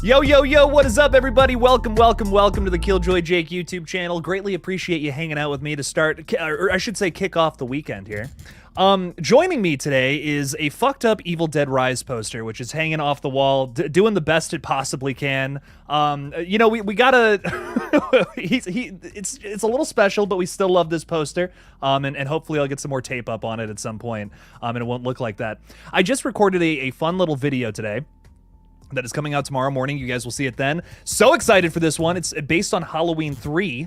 Yo, yo, yo, what is up, everybody? Welcome to the KillJoy Jake YouTube channel. Greatly appreciate you hanging out with me to start, or I should say kick off the weekend here. Joining me today is a fucked up Evil Dead Rise poster, which is hanging off the wall, doing the best it possibly can. You know, we gotta, it's a little special, but we still love this poster. And hopefully I'll get some more tape up on it at some point, and it won't look like that. I just recorded a fun little video today that is coming out tomorrow morning. You guys will see it then. So excited for this one. It's based on Halloween 3.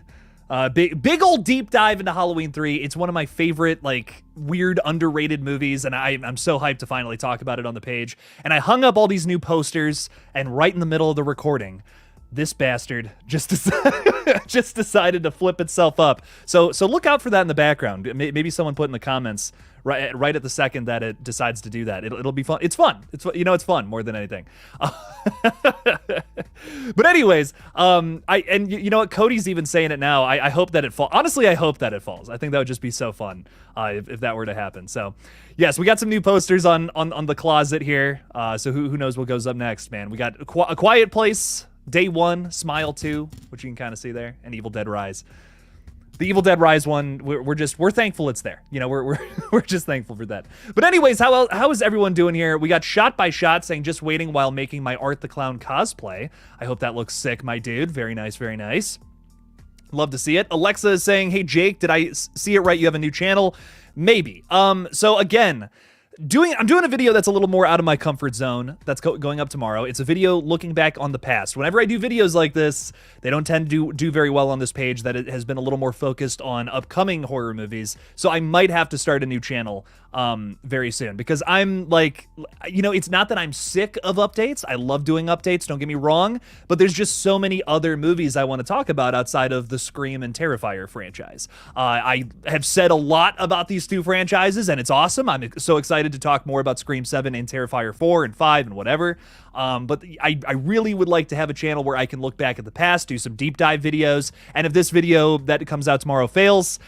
Big old deep dive into Halloween 3. It's one of my favorite, like, weird, underrated movies, and I'm so hyped to finally talk about it on the page. And I hung up all these new posters, and right in the middle of the recording, this bastard just decided to flip itself up. So look out for that in the background. Maybe someone put in the comments right at the second that it decides to do that. It'll be fun. It's fun. It's fun more than anything. But anyways, you know what? Cody's even saying it now. I hope that it falls. Honestly, I hope that it falls. I think that would just be so fun if that were to happen. So yes, we got some new posters on the closet here. So who knows what goes up next, man? We got A Quiet Place, Day 1, Smile 2, which you can kind of see there, and Evil Dead Rise. The Evil Dead Rise one, we're thankful it's there. You know, we're just thankful for that. But anyways, how is everyone doing here? We got Shot by Shot saying just waiting while making my Art the Clown cosplay. I hope that looks sick, my dude. Very nice, very nice. Love to see it. Alexa is saying, hey Jake, did I see it right? You have a new channel? Maybe. So again, I'm doing a video that's a little more out of my comfort zone. That's going up tomorrow. It's a video looking back on the past. Whenever I do videos like this, they don't tend to do very well on this page. That it has been a little more focused on upcoming horror movies. So I might have to start a new channel very soon, because I'm like, you know, it's not that I'm sick of updates. I love doing updates, don't get me wrong, but there's just so many other movies I want to talk about outside of the Scream and Terrifier franchise. I have said a lot about these two franchises, and it's awesome. I'm so excited to talk more about Scream 7 and Terrifier 4 and 5 and whatever. But I really would like to have a channel where I can look back at the past, do some deep dive videos, and if this video that comes out tomorrow fails,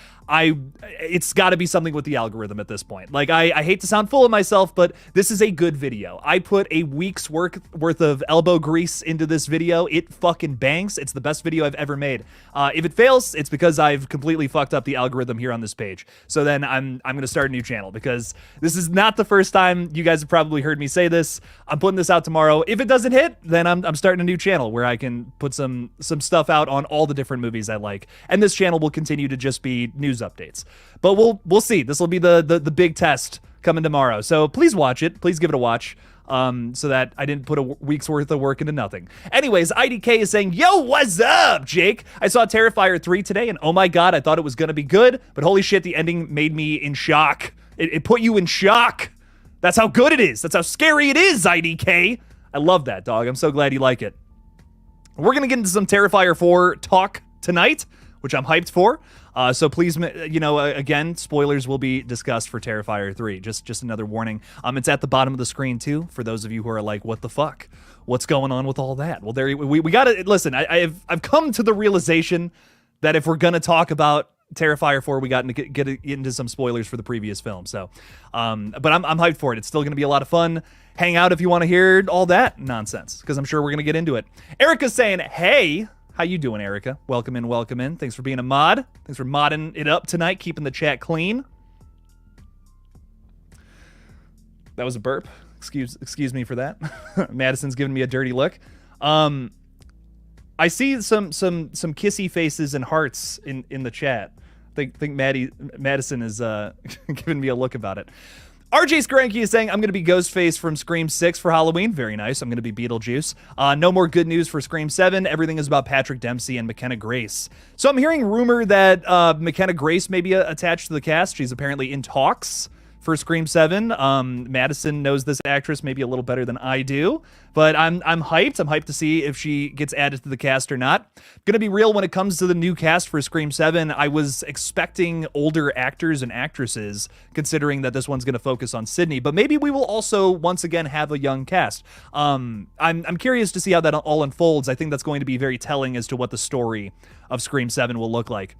it's got to be something with the algorithm at this point. Like, I hate to sound full of myself, but this is a good video. I put a week's worth of elbow grease into this video. It fucking bangs. It's the best video I've ever made. If it fails, it's because I've completely fucked up the algorithm here on this page. So then I'm gonna start a new channel, because this is not the first time. You guys have probably heard me say this. I'm putting this out tomorrow. If it doesn't hit, then I'm starting a new channel where I can put some stuff out on all the different movies I like. And this channel will continue to just be news updates. But we'll see. This will be the big test coming tomorrow. So please watch it. Please give it a watch. So that I didn't put a week's worth of work into nothing. Anyways, IDK is saying, yo, what's up, Jake? I saw Terrifier 3 today, and oh my god, I thought it was gonna be good, but holy shit, the ending made me in shock. It put you in shock. That's how good it is. That's how scary it is, IDK. I love that, dog. I'm so glad you like it. We're gonna get into some Terrifier 4 talk tonight, which I'm hyped for. So please, you know, again, spoilers will be discussed for Terrifier 3. Just another warning. It's at the bottom of the screen too, for those of you who are like, what the fuck? What's going on with all that? Well, there we gotta listen. I've come to the realization that if we're gonna talk about Terrifier 4, we got to get into some spoilers for the previous film. So, but I'm hyped for it. It's still gonna be a lot of fun. Hang out if you want to hear all that nonsense, because I'm sure we're gonna get into it. Erica's saying, hey. How you doing, Erica? Welcome in, welcome in. Thanks for being a mod. Thanks for modding it up tonight, keeping the chat clean. That was a burp. Excuse me for that. Madison's giving me a dirty look. I see some kissy faces and hearts in the chat. I think Madison is giving me a look about it. RJ Skranky is saying, I'm going to be Ghostface from Scream 6 for Halloween. Very nice. I'm going to be Beetlejuice. No more good news for Scream 7. Everything is about Patrick Dempsey and McKenna Grace. So I'm hearing rumor that McKenna Grace may be attached to the cast. She's apparently in talks for Scream 7. Madison knows this actress maybe a little better than I do, but I'm hyped. I'm hyped to see if she gets added to the cast or not. Gonna be real, when it comes to the new cast for Scream 7, I was expecting older actors and actresses, considering that this one's gonna focus on Sydney, but maybe we will also once again have a young cast. I'm curious to see how that all unfolds. I think that's going to be very telling as to what the story of Scream 7 will look like.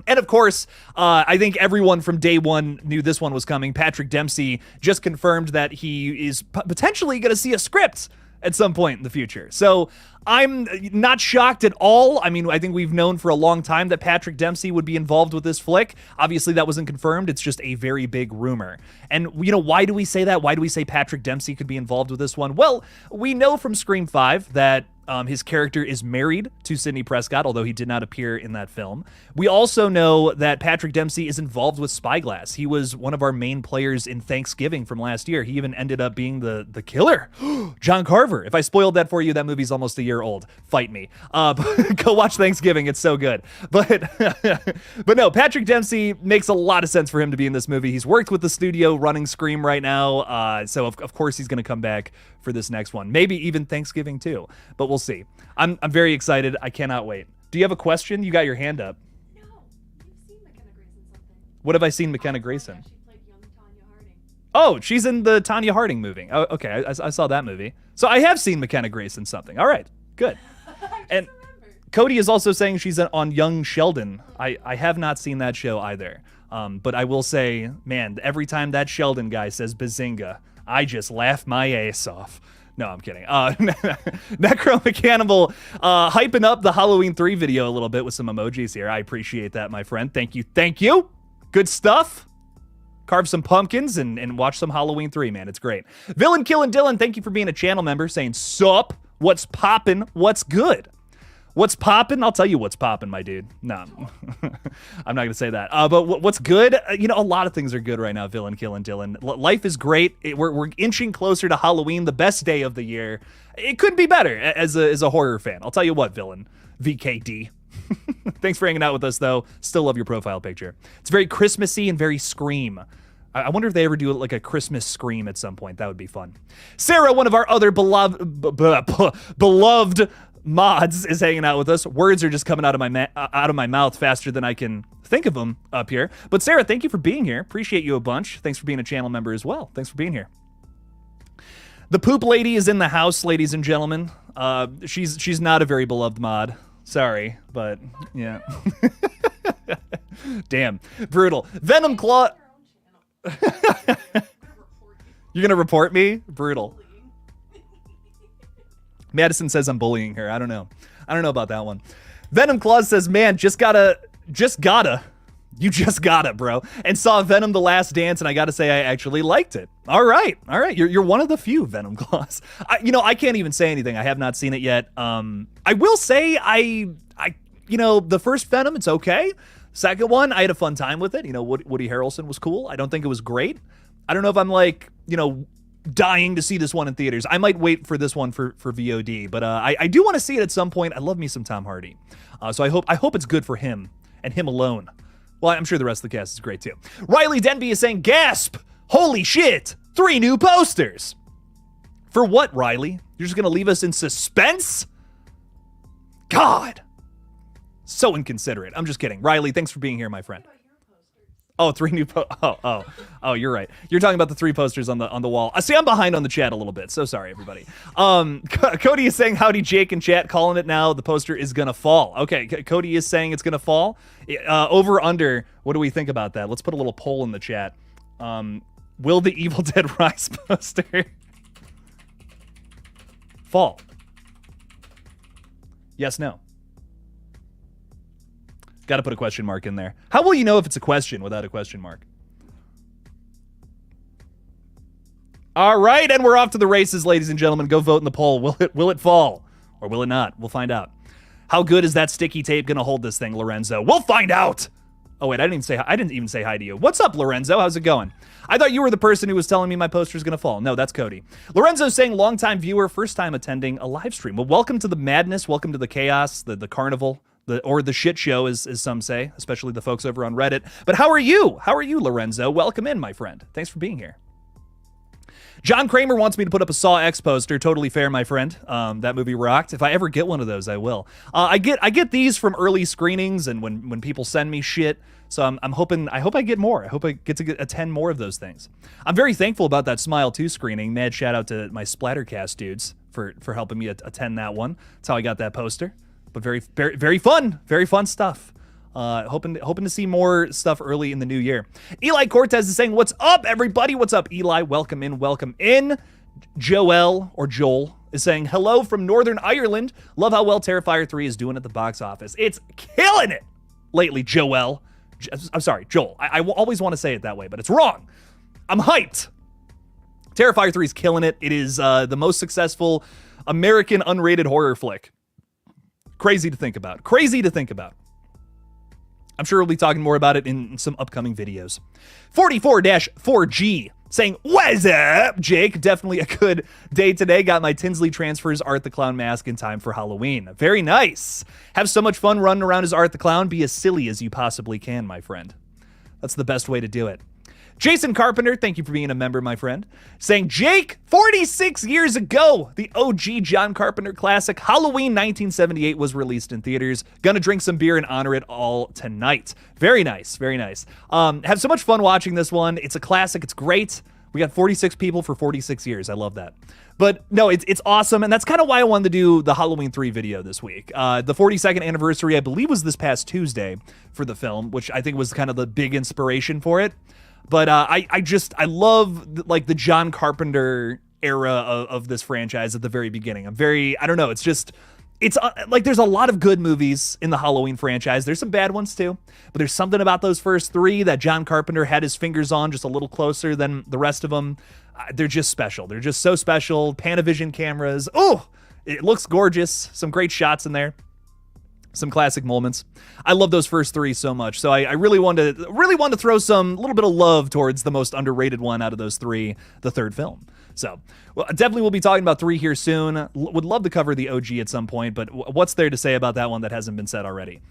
And of course, I think everyone from day one knew this one was coming. Patrick Dempsey just confirmed that he is potentially going to see a script at some point in the future. So I'm not shocked at all. I mean, I think we've known for a long time that Patrick Dempsey would be involved with this flick. Obviously, that wasn't confirmed. It's just a very big rumor. And, you know, why do we say that? Why do we say Patrick Dempsey could be involved with this one? Well, we know from Scream 5 that his character is married to Sidney Prescott, although he did not appear in that film. We also know that Patrick Dempsey is involved with Spyglass. He was one of our main players in Thanksgiving from last year. He even ended up being the killer, John Carver. If I spoiled that for you, that movie's almost a year old. Fight me. Go watch Thanksgiving. It's so good. But no, Patrick Dempsey makes a lot of sense for him to be in this movie. He's worked with the studio running Scream right now, so of course he's going to come back for this next one. Maybe even Thanksgiving too, but we'll see. I'm very excited. I cannot wait. Do you have a question? You got your hand up. No, you've seen McKenna Grayson something. What have I seen McKenna Grayson? She played young Tanya Harding. Oh, she's in the Tanya Harding movie. Oh, okay, I saw that movie. So I have seen McKenna Grayson something. All right, good. And Cody is also saying she's on Young Sheldon. I have not seen that show either. But I will say, man, every time that Sheldon guy says Bazinga, I just laugh my ass off. No, I'm kidding. Necromechanical hyping up the Halloween 3 video a little bit with some emojis here. I appreciate that, my friend. Thank you. Thank you. Good stuff. Carve some pumpkins and watch some Halloween 3, man. It's great. Villain Killin' Dylan, thank you for being a channel member, saying, sup, what's poppin', what's good? What's poppin'? I'll tell you what's poppin', my dude. No, I'm not going to say that. But what's good? You know, a lot of things are good right now, Villain Killin' Dylan. Life is great. We're inching closer to Halloween, the best day of the year. It couldn't be better as a horror fan. I'll tell you what, Villain. VKD. Thanks for hanging out with us, though. Still love your profile picture. It's very Christmassy and very Scream. I wonder if they ever do like a Christmas Scream at some point. That would be fun. Sarah, one of our other beloved mods, is hanging out with us. Words are just coming out of my mouth faster than I can think of them up here. But Sarah, thank you for being here. Appreciate you a bunch. Thanks for being a channel member as well. Thanks for being here. The poop lady is in the house, ladies and gentlemen. She's not a very beloved mod. Sorry, but yeah. Damn, brutal. Venom Claw. You're gonna report me? Brutal. Madison says I'm bullying her. I don't know about that one. Venom Claus says, man, you just gotta, bro. And saw Venom The Last Dance, and I gotta say I actually liked it. All right. You're one of the few, Venom Claus. I can't even say anything. I have not seen it yet. I will say the first Venom, it's okay. Second one, I had a fun time with it. Woody Harrelson was cool. I don't think it was great. I don't know if I'm dying to see this one in theaters. I might wait for this one for VOD, but I do want to see it at some point. I love me some Tom Hardy. So I hope it's good for him and him alone. Well, I'm sure the rest of the cast is great too. Riley Denby is saying, gasp! Holy shit! 3 new posters! For what, Riley? You're just gonna leave us in suspense? God! So inconsiderate. I'm just kidding. Riley, thanks for being here, my friend. Oh, 3 new Oh, you're right. You're talking about the 3 posters on the wall. See, I'm behind on the chat a little bit. So sorry, everybody. Cody is saying, howdy, Jake in chat, calling it now. The poster is gonna fall. Okay, Cody is saying it's gonna fall. Over, under, what do we think about that? Let's put a little poll in the chat. Will the Evil Dead Rise poster fall? Yes, no. Got to put a question mark in there. How will you know if it's a question without a question mark? All right, and we're off to the races, ladies and gentlemen. Go vote in the poll. Will it fall or will it not? We'll find out. How good is that sticky tape going to hold this thing, Lorenzo? We'll find out. Oh wait, I didn't even say hi to you. What's up, Lorenzo? How's it going? I thought you were the person who was telling me my poster's going to fall. No, that's Cody. Lorenzo's saying, longtime viewer, first time attending a live stream. Well, welcome to the madness. Welcome to the chaos, the carnival. Or the shit show, as some say, especially the folks over on Reddit. But how are you? How are you, Lorenzo? Welcome in, my friend. Thanks for being here. John Kramer wants me to put up a Saw X poster. Totally fair, my friend. That movie rocked. If I ever get one of those, I will. I get these from early screenings and when people send me shit. So I'm hoping. I hope I get more. I hope I get to attend more of those things. I'm very thankful about that Smile 2 screening. Mad shout out to my Splattercast dudes for helping me attend that one. That's how I got that poster. But very fun stuff. Hoping to see more stuff early in the new year. Eli Cortez is saying, what's up, everybody? What's up, Eli? Welcome in. Joel is saying, hello from Northern Ireland. Love how well Terrifier 3 is doing at the box office. It's killing it lately, Joel. I'm sorry, Joel. I always want to say it that way, but it's wrong. I'm hyped. Terrifier 3 is killing it. It is the most successful American unrated horror flick. Crazy to think about. Crazy to think about. I'm sure we'll be talking more about it in some upcoming videos. 44-4G saying, what's up, Jake? Definitely a good day today. Got my Tinsley Transfers Art the Clown mask in time for Halloween. Very nice. Have so much fun running around as Art the Clown. Be as silly as you possibly can, my friend. That's the best way to do it. Jason Carpenter, thank you for being a member, my friend. Saying, Jake, 46 years ago, the OG John Carpenter classic Halloween 1978 was released in theaters. Gonna drink some beer and honor it all tonight. Very nice, very nice. Have so much fun watching this one. It's a classic, it's great. We got 46 people for 46 years. I love that. But no, it's awesome, and that's kind of why I wanted to do the Halloween 3 video this week. The 42nd anniversary, I believe, was this past Tuesday for the film, which I think was kind of the big inspiration for it. But I love like the John Carpenter era of this franchise at the very beginning. I don't know, it's like there's a lot of good movies in the Halloween franchise. There's some bad ones too, but there's something about those first 3 that John Carpenter had his fingers on just a little closer than the rest of them. They're just special. They're just so special. Panavision cameras. Oh, it looks gorgeous. Some great shots in there. Some classic moments. I love those first 3 so much. So I really wanted to throw some little bit of love towards the most underrated one out of those 3, the third film. So definitely we'll be talking about 3 here soon. Would love to cover the OG at some point, but what's there to say about that one that hasn't been said already?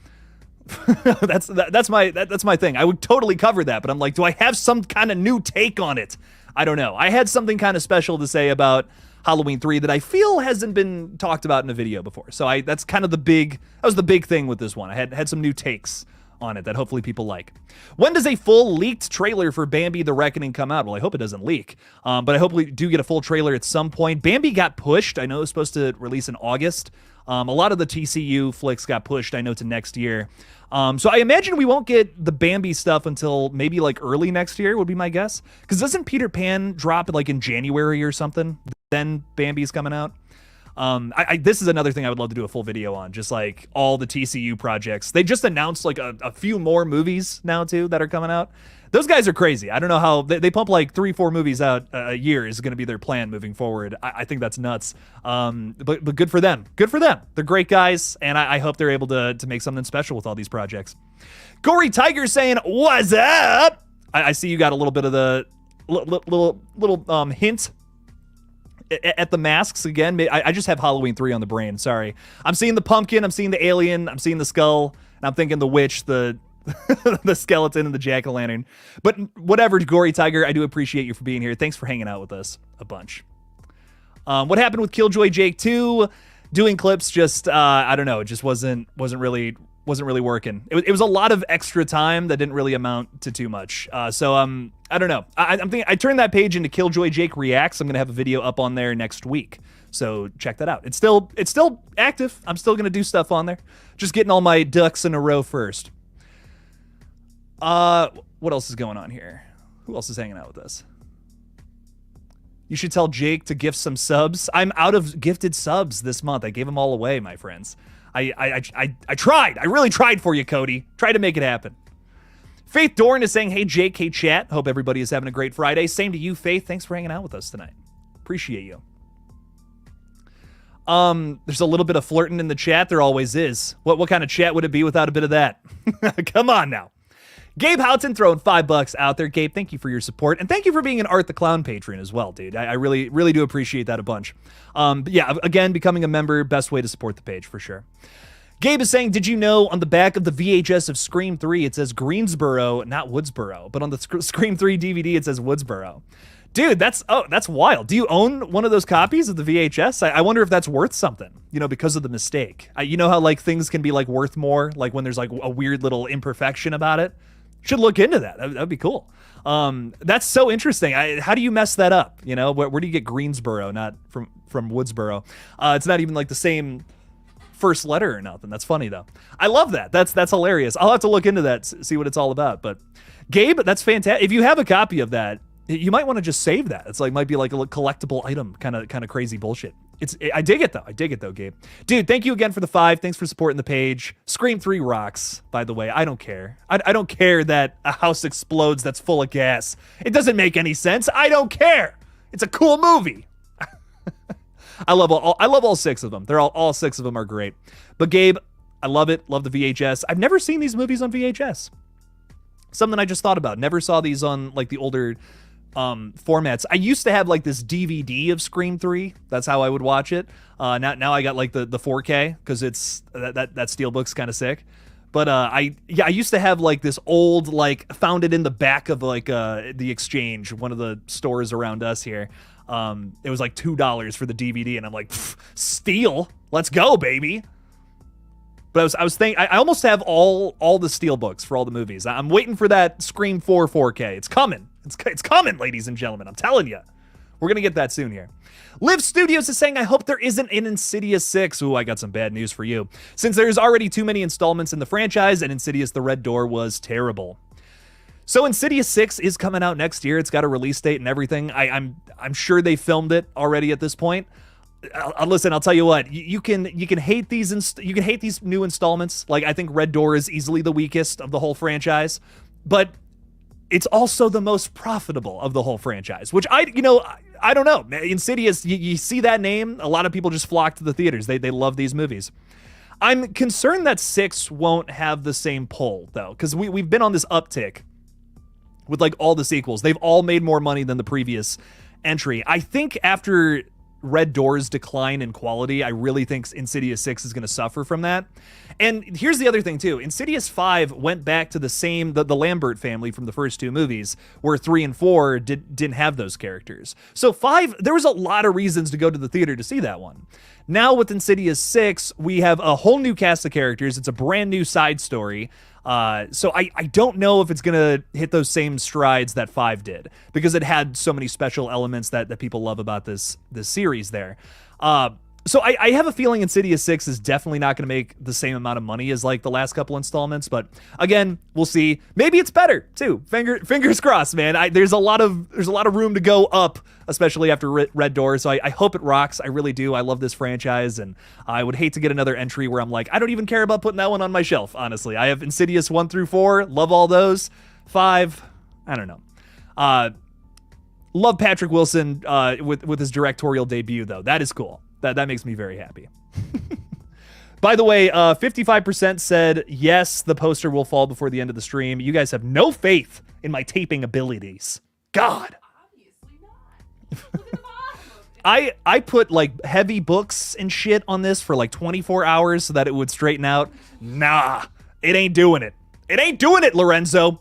that's my thing. I would totally cover that, but I'm like, do I have some kind of new take on it? I don't know. I had something kind of special to say about Halloween 3 that I feel hasn't been talked about in a video before. So that's kind of that was the big thing with this one. I had some new takes on it that hopefully people like. When does a full leaked trailer for Bambi the Reckoning come out? Well, I hope it doesn't leak, but I hope we do get a full trailer at some point. Bambi got pushed. I know it was supposed to release in August. A lot of the TCU flicks got pushed, I know, to next year. So I imagine we won't get the Bambi stuff until maybe like early next year would be my guess. Because doesn't Peter Pan drop like in January or something? Then Bambi's coming out. This is another thing I would love to do a full video on, just like all the TCU projects. They just announced like a few more movies now too that are coming out. Those guys are crazy. I don't know how they pump like 3-4 movies out a year is going to be their plan moving forward. I think that's nuts. But good for them. Good for them. They're great guys, and I hope they're able to make something special with all these projects. Gory Tiger saying, "What's up?" I see you got a little bit of the little hint at the masks again. I just have Halloween 3 on the brain. Sorry. I'm seeing the pumpkin. I'm seeing the alien. I'm seeing the skull. And I'm thinking the witch, the skeleton, and the jack-o'-lantern. But whatever, Gory Tiger, I do appreciate you for being here. Thanks for hanging out with us a bunch. What happened with KillJoy Jake 2? Doing clips just, I don't know. It just wasn't really working. It was a lot of extra time that didn't really amount to too much. So I don't know. I'm thinking I turned that page into KillJoy Jake Reacts. I'm gonna have a video up on there next week. So check that out. It's still active. I'm still gonna do stuff on there. Just getting all my ducks in a row first. What else is going on here? Who else is hanging out with us? You should tell Jake to gift some subs. I'm out of gifted subs this month. I gave them all away, my friends. I tried. I really tried for you, Cody. Tried to make it happen. Faith Dorn is saying, hey, Jake, hey, chat. Hope everybody is having a great Friday. Same to you, Faith. Thanks for hanging out with us tonight. Appreciate you. There's a little bit of flirting in the chat. There always is. What kind of chat would it be without a bit of that? Come on now. Gabe Houghton throwing $5 out there. Gabe, thank you for your support. And thank you for being an Art the Clown patron as well, dude. I really, really do appreciate that a bunch. But yeah, again, becoming a member, best way to support the page for sure. Gabe is saying, did you know on the back of the VHS of Scream 3, it says Greensboro, not Woodsboro. But on the Scream 3 DVD, it says Woodsboro. Dude, that's wild. Do you own one of those copies of the VHS? I wonder if that's worth something, you know, because of the mistake. You know how like things can be like worth more, like when there's like a weird little imperfection about it? Should look into that. That'd be cool. That's so interesting. How do you mess that up? You know, where do you get Greensboro, not from Woodsboro? It's not even like the same first letter or nothing. That's funny though. I love that. That's hilarious. I'll have to look into that, see what it's all about. But Gabe, that's fantastic. If you have a copy of that, you might want to just save that. It's like might be like a collectible item, kind of crazy bullshit. I dig it though. I dig it though, Gabe. Dude, thank you again for the 5. Thanks for supporting the page. Scream 3 rocks, by the way. I don't care. I don't care that a house explodes that's full of gas. It doesn't make any sense. I don't care. It's a cool movie. I love all 6 of them. They're all 6 of them are great. But Gabe, I love it. Love the VHS. I've never seen these movies on VHS. Something I just thought about. Never saw these on like the older formats. I used to have like this DVD of Scream 3. That's how I would watch it. Now I got like the 4K because it's that steelbook's kind of sick. But I used to have like this old, like, found it in the back of like the Exchange, one of the stores around us here. It was like $2 for the DVD, and I'm like, steal, let's go, baby. But I was thinking, I almost have all the steelbooks for all the movies. I'm waiting for that Scream 4 4K. It's coming. It's coming, ladies and gentlemen. I'm telling you. We're going to get that soon here. Liv Studios is saying, I hope there isn't an Insidious 6. Ooh, I got some bad news for you. Since there's already too many installments in the franchise, and Insidious the Red Door was terrible. So Insidious 6 is coming out next year. It's got a release date and everything. I'm sure they filmed it already at this point. Listen, I'll tell you what. You can hate these new installments. Like, I think Red Door is easily the weakest of the whole franchise, but it's also the most profitable of the whole franchise, which I don't know. Insidious, you see that name, a lot of people just flock to the theaters. They love these movies. I'm concerned that 6 won't have the same pull, though, because we've been on this uptick with like all the sequels. They've all made more money than the previous entry. I think after Red Door's decline in quality, I really think Insidious 6 is going to suffer from that. And here's the other thing too. Insidious 5 went back to the Lambert family from the first 2 movies, where 3 and 4 didn't have those characters. So 5, there was a lot of reasons to go to the theater to see that one. Now with Insidious 6, we have a whole new cast of characters. It's a brand new side story. So I don't know if it's going to hit those same strides that 5 did, because it had so many special elements that people love about this series there. So I have a feeling Insidious 6 is definitely not going to make the same amount of money as like the last couple installments, but again, we'll see. Maybe it's better too. Fingers crossed, man. There's a lot of room to go up, especially after Red Door. So I hope it rocks. I really do. I love this franchise, and I would hate to get another entry where I'm like, I don't even care about putting that one on my shelf. Honestly, I have Insidious 1 through 4. Love all those. 5, I don't know. Love Patrick Wilson with his directorial debut though. That is cool. That makes me very happy. By the way, 55% said, yes, the poster will fall before the end of the stream. You guys have no faith in my taping abilities. God. Obviously not. Look at the bottom. I put like heavy books and shit on this for like 24 hours so that it would straighten out. Nah, it ain't doing it. It ain't doing it, Lorenzo.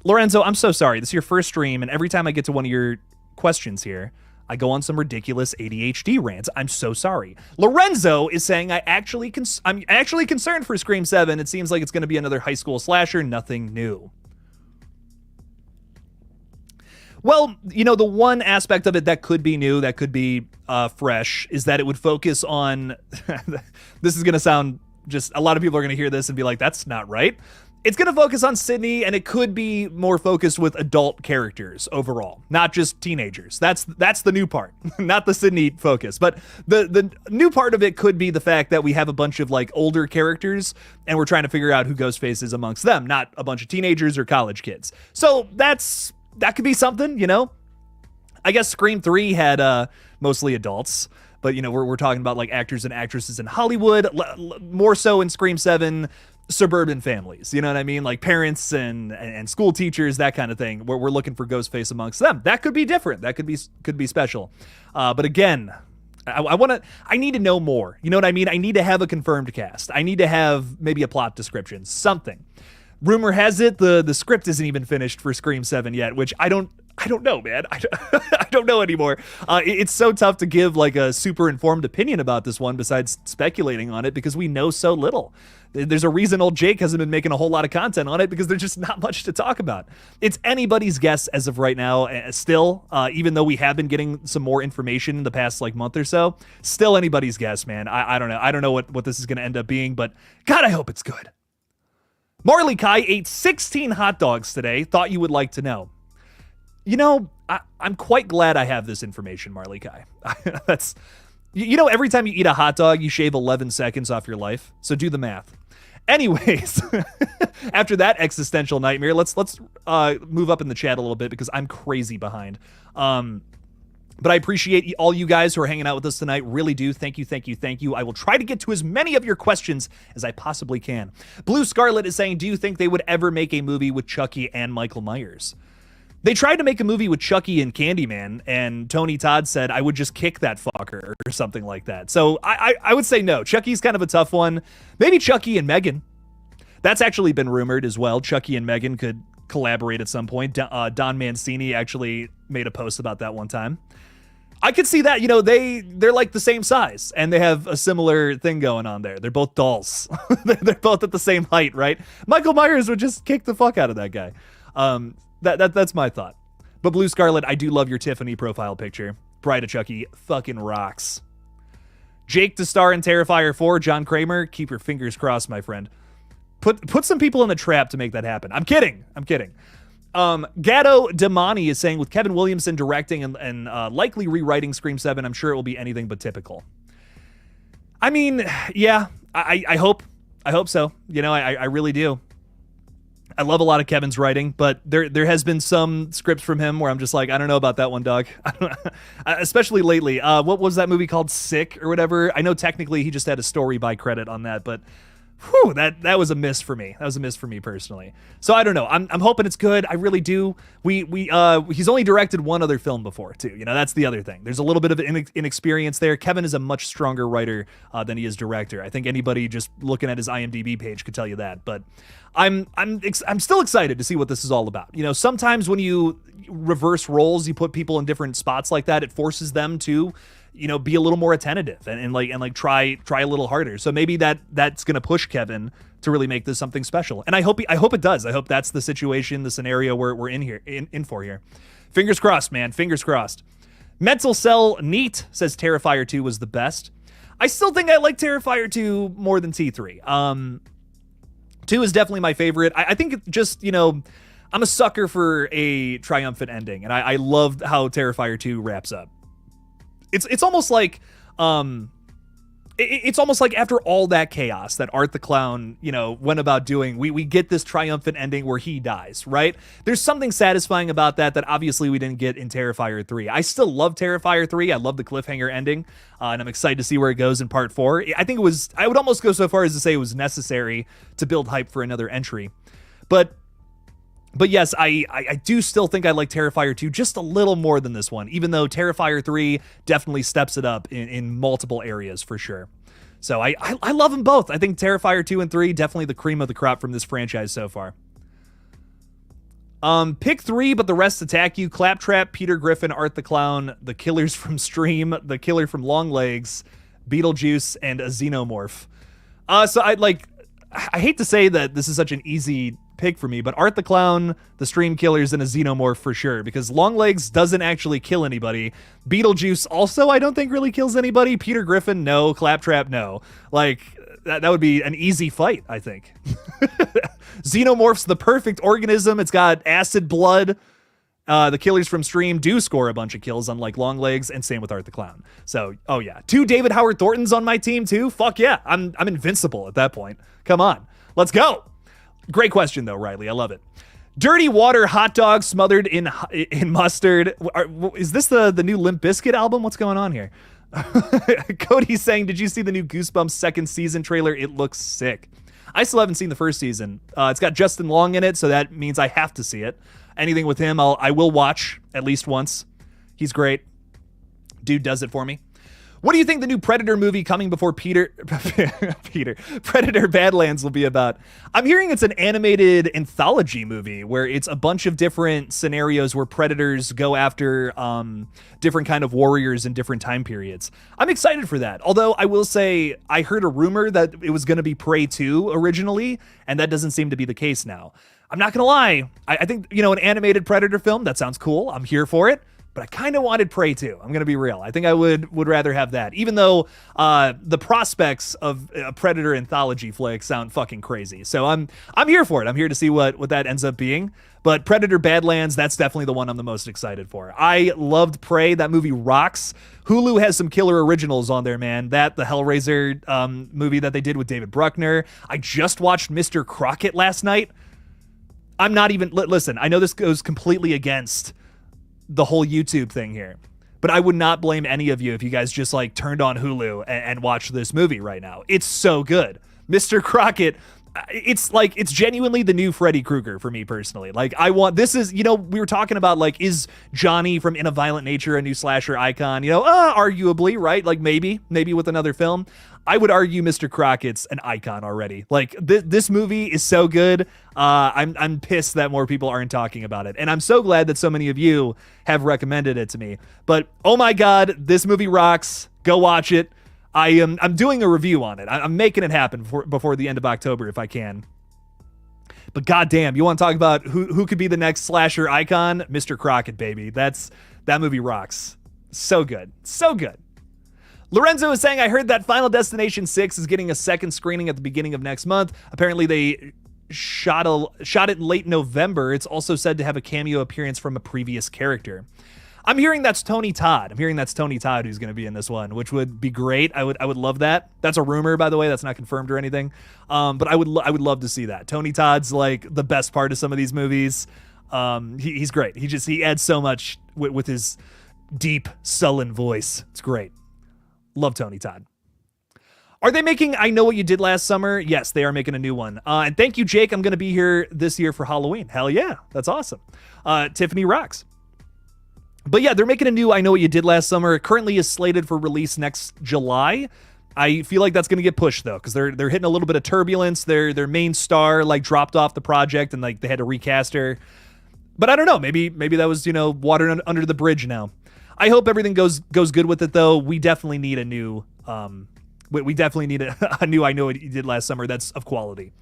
Lorenzo, I'm so sorry. This is your first stream, and every time I get to one of your questions here, I go on some ridiculous ADHD rants. I'm so sorry. Lorenzo is saying I'm actually concerned for Scream 7. It seems like it's going to be another high school slasher, nothing new. Well, the one aspect of it that could be new, that could be fresh, is that it would focus on, this is going to sound just, a lot of people are going to hear this and be like, that's not right. It's going to focus on Sydney, and it could be more focused with adult characters overall, not just teenagers. That's the new part, not the Sydney focus. But the new part of it could be the fact that we have a bunch of like older characters, and we're trying to figure out who Ghostface is amongst them, not a bunch of teenagers or college kids. So that could be something, I guess Scream 3 had mostly adults, but we're talking about like actors and actresses in Hollywood, more so in Scream 7. Suburban families, you know what I mean? Like parents and school teachers, that kind of thing, where we're looking for Ghostface amongst them. That could be different. That could be special. But again, I need to know more. You know what I mean? I need to have a confirmed cast. I need to have maybe a plot description, something. Rumor has it the script isn't even finished for Scream 7 yet, which I don't know, man. I don't know anymore. It's so tough to give like a super informed opinion about this one besides speculating on it because we know so little. There's a reason old Jake hasn't been making a whole lot of content on it because there's just not much to talk about. It's anybody's guess as of right now, still, even though we have been getting some more information in the past like month or so, still anybody's guess, man. I don't know. I don't know what this is going to end up being, but God, I hope it's good. Marley Kai ate 16 hot dogs today. Thought you would like to know. I'm quite glad I have this information, Marley Kai. You know, every time you eat a hot dog, you shave 11 seconds off your life. So do the math. Anyways, after that existential nightmare, let's move up in the chat a little bit because I'm crazy behind. But I appreciate all you guys who are hanging out with us tonight. Really do. Thank you, thank you, thank you. I will try to get to as many of your questions as I possibly can. Blue Scarlet is saying, do you think they would ever make a movie with Chucky and Michael Myers? They tried to make a movie with Chucky and Candyman, and Tony Todd said, I would just kick that fucker or something like that. So I would say no. Chucky's kind of a tough one. Maybe Chucky and Megan. That's actually been rumored as well. Chucky and Megan could collaborate at some point. Don Mancini actually made a post about that one time. I could see that. You know, they're like the same size, and they have a similar thing going on there. They're both dolls. They're both at the same height, right? Michael Myers would just kick the fuck out of that guy. That's my thought. But Blue Scarlet, I do love your Tiffany profile picture. Bride of Chucky fucking rocks. Jake to star in Terrifier 4. John Kramer, keep your fingers crossed, my friend. Put some people in the trap to make that happen. I'm kidding. Gatto Damani is saying, with Kevin Williamson directing and likely rewriting Scream 7, I'm sure it will be anything but typical. I mean, yeah, I hope so. You know, I really do. I love a lot of Kevin's writing, but there has been some scripts from him where I'm just like, I don't know about that one, dog. Especially lately. What was that movie called? Sick or whatever? I know technically he just had a story by credit on that, but whew, that was a miss for me. That was a miss for me personally. So I don't know. I'm hoping it's good. I really do. He's only directed one other film before too. You know, that's the other thing. There's a little bit of inexperience there. Kevin is a much stronger writer than he is director. I think anybody just looking at his IMDb page could tell you that. But I'm still excited to see what this is all about. You know, sometimes when you reverse roles, you put people in different spots like that, it forces them to, you know, be a little more attentive and try a little harder. So maybe that's gonna push Kevin to really make this something special. And I hope it does. I hope that's the situation, the scenario we're in for here. Fingers crossed, man. Fingers crossed. Mental Cell Neat says Terrifier 2 was the best. I still think I like Terrifier 2 more than T3. 2 is definitely my favorite. I think it just, you know, I'm a sucker for a triumphant ending, and I love how Terrifier 2 wraps up. It's almost like it's almost like after all that chaos that Art the Clown, you know, went about doing, we get this triumphant ending where he dies, right? There's something satisfying about that obviously we didn't get in Terrifier 3. I still love Terrifier 3. I love the cliffhanger ending, and I'm excited to see where it goes in part 4. I think I would almost go so far as to say it was necessary to build hype for another entry. But yes, I do still think I like Terrifier 2 just a little more than this one, even though Terrifier 3 definitely steps it up in multiple areas for sure. So I love them both. I think Terrifier 2 and 3, definitely the cream of the crop from this franchise so far. Pick 3, but the rest attack you. Claptrap, Peter Griffin, Art the Clown, the killers from Stream, the killer from Long Legs, Beetlejuice, and a Xenomorph. So I hate to say that this is such an easy pick for me, but Art the Clown, the Stream Killers, and a Xenomorph for sure, because Longlegs doesn't actually kill anybody. Beetlejuice also I don't think really kills anybody. Peter Griffin, no. Claptrap, no. Like, that would be an easy fight, I think. Xenomorph's the perfect organism. It's got acid blood. The killers from Stream do score a bunch of kills, unlike Longlegs, and same with Art the Clown. So, oh yeah. 2 David Howard Thorntons on my team too? Fuck yeah. I'm invincible at that point. Come on. Let's go. Great question, though, Riley. I love it. Dirty Water Hot Dog smothered in mustard. Is this the new Limp Bizkit album? What's going on here? Cody's saying, did you see the new Goosebumps second season trailer? It looks sick. I still haven't seen the first season. It's got Justin Long in it, so that means I have to see it. Anything with him, I will watch at least once. He's great. Dude does it for me. What do you think the new Predator movie coming before Predator Badlands will be about? I'm hearing it's an animated anthology movie where it's a bunch of different scenarios where predators go after different kind of warriors in different time periods. I'm excited for that. Although I will say I heard a rumor that it was going to be Prey 2 originally, and that doesn't seem to be the case now. I'm not going to lie. I think, you know, an animated Predator film, that sounds cool. I'm here for it. but I kind of wanted Prey 2. I'm going to be real. I think I would rather have that, even though the prospects of a Predator anthology flick sound fucking crazy. So I'm here for it. I'm here to see what that ends up being. But Predator Badlands, that's definitely the one I'm the most excited for. I loved Prey. That movie rocks. Hulu has some killer originals on there, man. The Hellraiser movie that they did with David Bruckner. I just watched Mr. Crockett last night. I'm not even... Listen, I know this goes completely against the whole YouTube thing here, but I would not blame any of you if you guys just like turned on Hulu and watched this movie right now. It's so good. Mr. Crockett... It's genuinely the new Freddy Krueger for me personally. Like, we were talking about, like, is Johnny from In a Violent Nature a new slasher icon? Arguably, right? Like, maybe with another film. I would argue Mr. Crockett's an icon already. Like, this movie is so good. I'm pissed that more people aren't talking about it. And I'm so glad that so many of you have recommended it to me. But, oh my God, this movie rocks. Go watch it. I'm doing a review on it. I'm making it happen before the end of October if I can. But goddamn, you want to talk about who could be the next slasher icon? Mr. Crockett, baby. That movie rocks. So good. So good. Lorenzo is saying, I heard that Final Destination 6 is getting a second screening at the beginning of next month. Apparently they shot it late November. It's also said to have a cameo appearance from a previous character. I'm hearing that's Tony Todd. Who's going to be in this one, which would be great. I would love that. That's a rumor, by the way. That's not confirmed or anything. But I would love to see that. Tony Todd's like the best part of some of these movies. He's great. He adds so much with his deep, sullen voice. It's great. Love Tony Todd. Are they making I Know What You Did Last Summer? Yes, they are making a new one. And thank you, Jake. I'm going to be here this year for Halloween. Hell yeah. That's awesome. Tiffany rocks. But yeah, they're making a new I Know What You Did Last Summer. It currently is slated for release next July. I feel like that's going to get pushed though, because they're hitting a little bit of turbulence. Their main star like dropped off the project and like they had to recast her. But I don't know. Maybe that was water under the bridge now. I hope everything goes good with it though. We definitely need a new we definitely need a new I Know What You Did Last Summer that's of quality.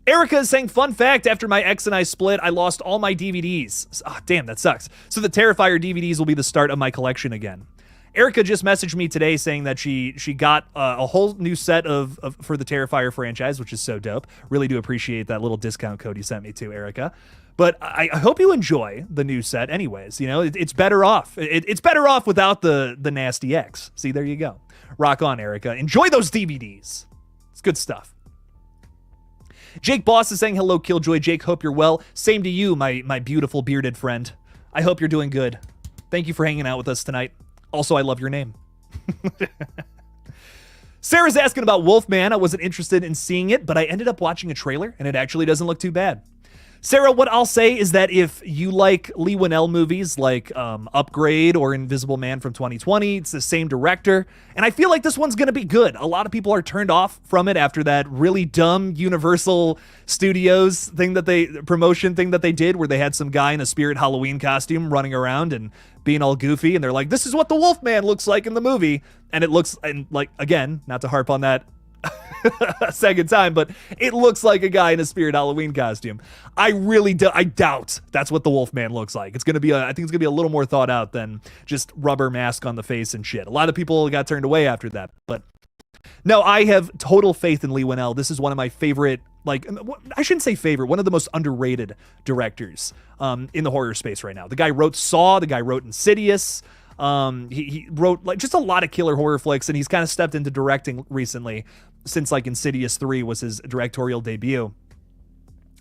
Erica is saying, fun fact, after my ex and I split, I lost all my DVDs. Oh, damn, that sucks. So the Terrifier DVDs will be the start of my collection again. Erica just messaged me today saying that she got a whole new set for the Terrifier franchise, which is so dope. Really do appreciate that little discount code you sent me to, Erica. But I hope you enjoy the new set anyways. It's better off. It's better off without the nasty X. See, there you go. Rock on, Erica. Enjoy those DVDs. It's good stuff. Jake Boss is saying, hello, KillJoy. Jake, hope you're well. Same to you, my beautiful bearded friend. I hope you're doing good. Thank you for hanging out with us tonight. Also, I love your name. Sarah's asking about Wolfman. I wasn't interested in seeing it, but I ended up watching a trailer, and it actually doesn't look too bad. Sarah, what I'll say is that if you like Leigh Whannell movies like Upgrade or Invisible Man from 2020, it's the same director, and I feel like this one's going to be good. A lot of people are turned off from it after that really dumb Universal Studios promotion thing that they did where they had some guy in a Spirit Halloween costume running around and being all goofy, and they're like, this is what the Wolfman looks like in the movie, and it looks, and like, again, not to harp on that a second time, but it looks like a guy in a Spirit Halloween costume. I doubt that's what the Wolfman looks like. I think it's gonna be a little more thought out than just rubber mask on the face and shit. A lot of people got turned away after that, but no, I have total faith in Leigh Whannell. This is one of my favorite, I shouldn't say favorite, one of the most underrated directors in the horror space right now. The guy wrote Saw, the guy wrote Insidious. He wrote just a lot of killer horror flicks, and he's kind of stepped into directing recently since Insidious 3 was his directorial debut.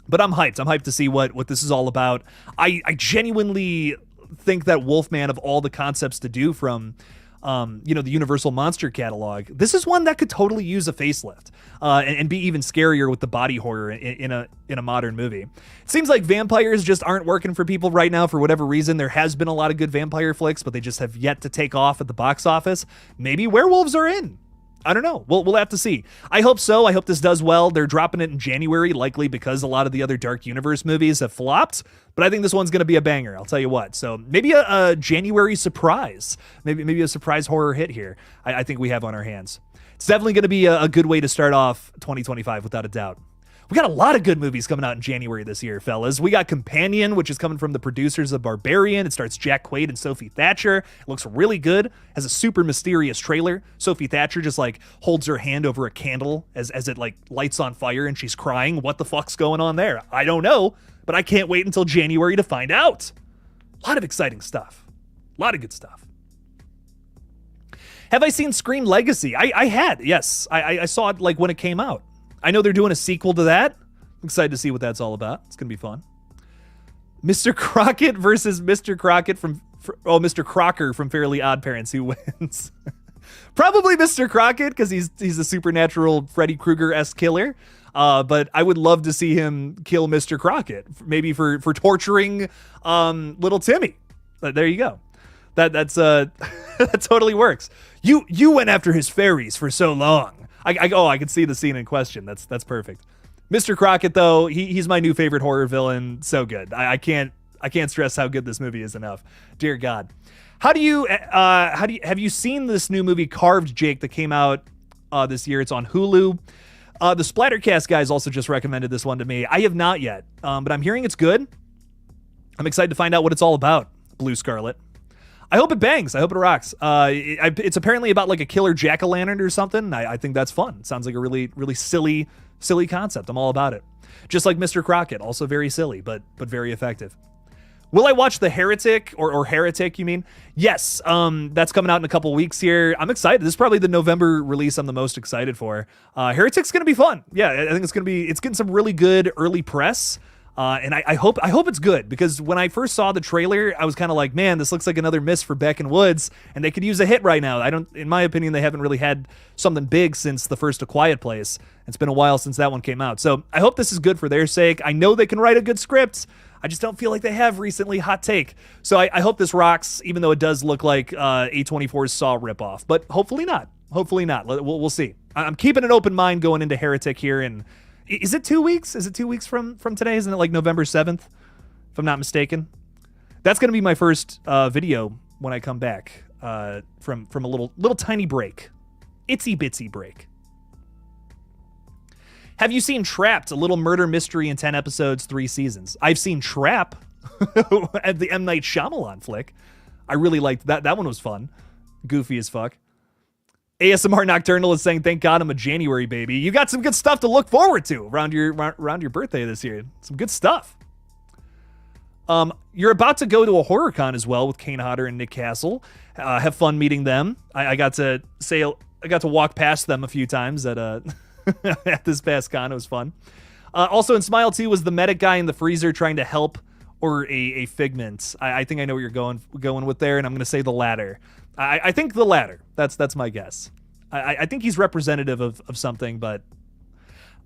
But I'm hyped. I'm hyped to see what this is all about. I genuinely think that Wolfman, of all the concepts to do from the Universal Monster catalog, this is one that could totally use a facelift and be even scarier with the body horror in a modern movie. It seems like vampires just aren't working for people right now for whatever reason. There has been a lot of good vampire flicks, but they just have yet to take off at the box office. Maybe werewolves are in. I don't know. We'll have to see. I hope so. I hope this does well. They're dropping it in January, likely because a lot of the other Dark Universe movies have flopped. But I think this one's going to be a banger. I'll tell you what. So maybe a January surprise. Maybe a surprise horror hit here. I think we have on our hands. It's definitely going to be a good way to start off 2025 without a doubt. We got a lot of good movies coming out in January this year, fellas. We got Companion, which is coming from the producers of Barbarian. It stars Jack Quaid and Sophie Thatcher. It looks really good. Has a super mysterious trailer. Sophie Thatcher just like holds her hand over a candle as it like lights on fire and she's crying. What the fuck's going on there? I don't know, but I can't wait until January to find out. A lot of exciting stuff. A lot of good stuff. Have I seen Scream Legacy? I had, yes. I saw it like when it came out. I know they're doing a sequel to that. I'm excited to see what that's all about. It's going to be fun. Mr. Crockett versus Mr. Crockett Mr. Crocker from Fairly Odd Parents. Who wins? Probably Mr. Crockett because he's a supernatural Freddy Krueger-esque killer. But I would love to see him kill Mr. Crockett, maybe for torturing little Timmy. There you go. That's that totally works. You went after his fairies for so long. I can see the scene in question. That's perfect. Mr. Crockett, though, he's my new favorite horror villain. So good. I can't stress how good this movie is enough. Dear God. Have you seen this new movie Carved, Jake, that came out this year? It's on Hulu. The Splattercast guys also just recommended this one to me. I have not yet, but I'm hearing it's good. I'm excited to find out what it's all about. Blue Scarlet. I hope it bangs. I hope it rocks. It's apparently about like a killer jack-o'-lantern or something. I think that's fun. Sounds like a really, really silly concept. I'm all about it. Just like Mr. Crockett, also very silly, but very effective. Will I watch The Heretic or Heretic, you mean? Yes. That's coming out in a couple weeks here. I'm excited. This is probably the November release I'm the most excited for. Heretic's going to be fun. Yeah, I think it's getting some really good early press. And I hope it's good, because when I first saw the trailer, I was kind of like, man, this looks like another miss for Beck and Woods, and they could use a hit right now. In my opinion, they haven't really had something big since the first A Quiet Place. It's been a while since that one came out. So I hope this is good for their sake. I know they can write a good script. I just don't feel like they have recently. Hot take. So I hope this rocks, even though it does look like A24's Saw ripoff, but hopefully not. Hopefully not. We'll see. I'm keeping an open mind going into Heretic here, and is it 2 weeks? Is it 2 weeks from today? Isn't it like November 7th, if I'm not mistaken? That's going to be my first video when I come back from a little tiny break. Itsy bitsy break. Have you seen Trapped? A little murder mystery in 10 episodes, 3 seasons. I've seen Trap at the M. Night Shyamalan flick. I really liked that. That one was fun. Goofy as fuck. ASMR Nocturnal is saying, thank God I'm a January baby. You got some good stuff to look forward to around your birthday this year. Some good stuff. You're about to go to a horror con as well with Kane Hodder and Nick Castle. Have fun meeting them. I got to walk past them a few times at at this past con. It was fun. Also in Smile 2 was the medic guy in the freezer trying to help, or a Figment. I think I know what you're going with there, and I'm going to say the latter. I think the latter. That's my guess. I think he's representative of something, but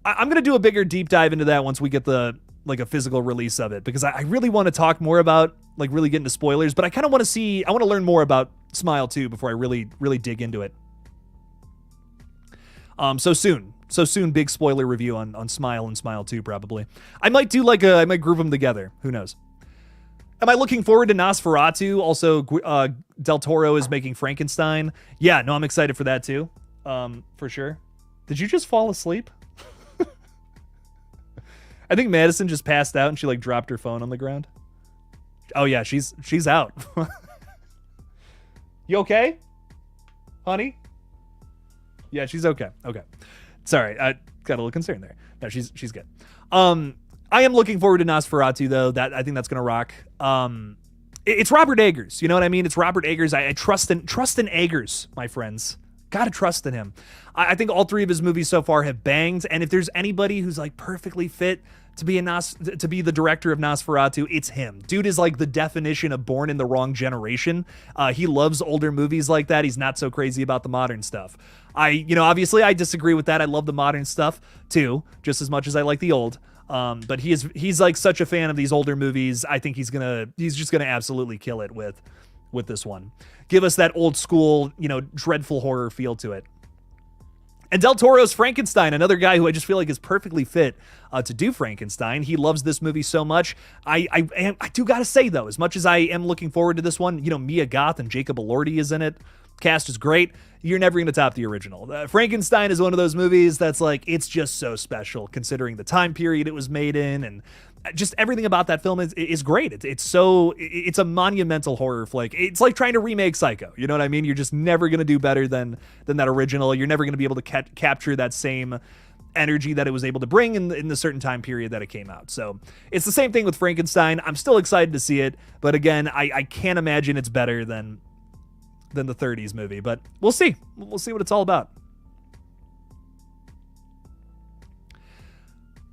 I'm going to do a bigger deep dive into that once we get a physical release of it, because I really want to talk more about, really get into spoilers, but I kind of want to learn more about Smile 2 before I really dig into it. So soon, big spoiler review on Smile and Smile 2 probably. I might do I might group them together. Who knows? Am I looking forward to Nosferatu? Also, Del Toro is making Frankenstein. Yeah, no, I'm excited for that too. For sure. Did you just fall asleep? I think Madison just passed out and she dropped her phone on the ground. Oh yeah, she's out. You okay? Honey? Yeah, she's okay. Okay. Sorry, I got a little concerned there. No, she's good. I am looking forward to Nosferatu though. I think that's gonna rock. It's Robert Eggers. You know what I mean? It's Robert Eggers. I trust in Eggers, my friends. Gotta trust in him. I think all 3 of his movies so far have banged. And if there's anybody who's perfectly fit to be the director of Nosferatu, it's him. Dude is the definition of born in the wrong generation. He loves older movies like that. He's not so crazy about the modern stuff. Obviously I disagree with that. I love the modern stuff too, just as much as I like the old. But he's such a fan of these older movies. I think he's just gonna absolutely kill it with this one. Give us that old school, dreadful horror feel to it. And Del Toro's Frankenstein, another guy who I just feel like is perfectly fit to do Frankenstein. He loves this movie so much. I do gotta say though, as much as I am looking forward to this one, Mia Goth and Jacob Elordi is in it. Cast is great. You're never going to top the original. Frankenstein is one of those movies that's like, it's just so special considering the time period it was made in, and just everything about that film is great. It's a monumental horror flick. It's like trying to remake Psycho. You know what I mean? You're just never going to do better than that original. You're never going to be able to capture that same energy that it was able to bring in the certain time period that it came out. So it's the same thing with Frankenstein. I'm still excited to see it, but again, I can't imagine it's better than the 30s movie, but we'll see. We'll see what it's all about.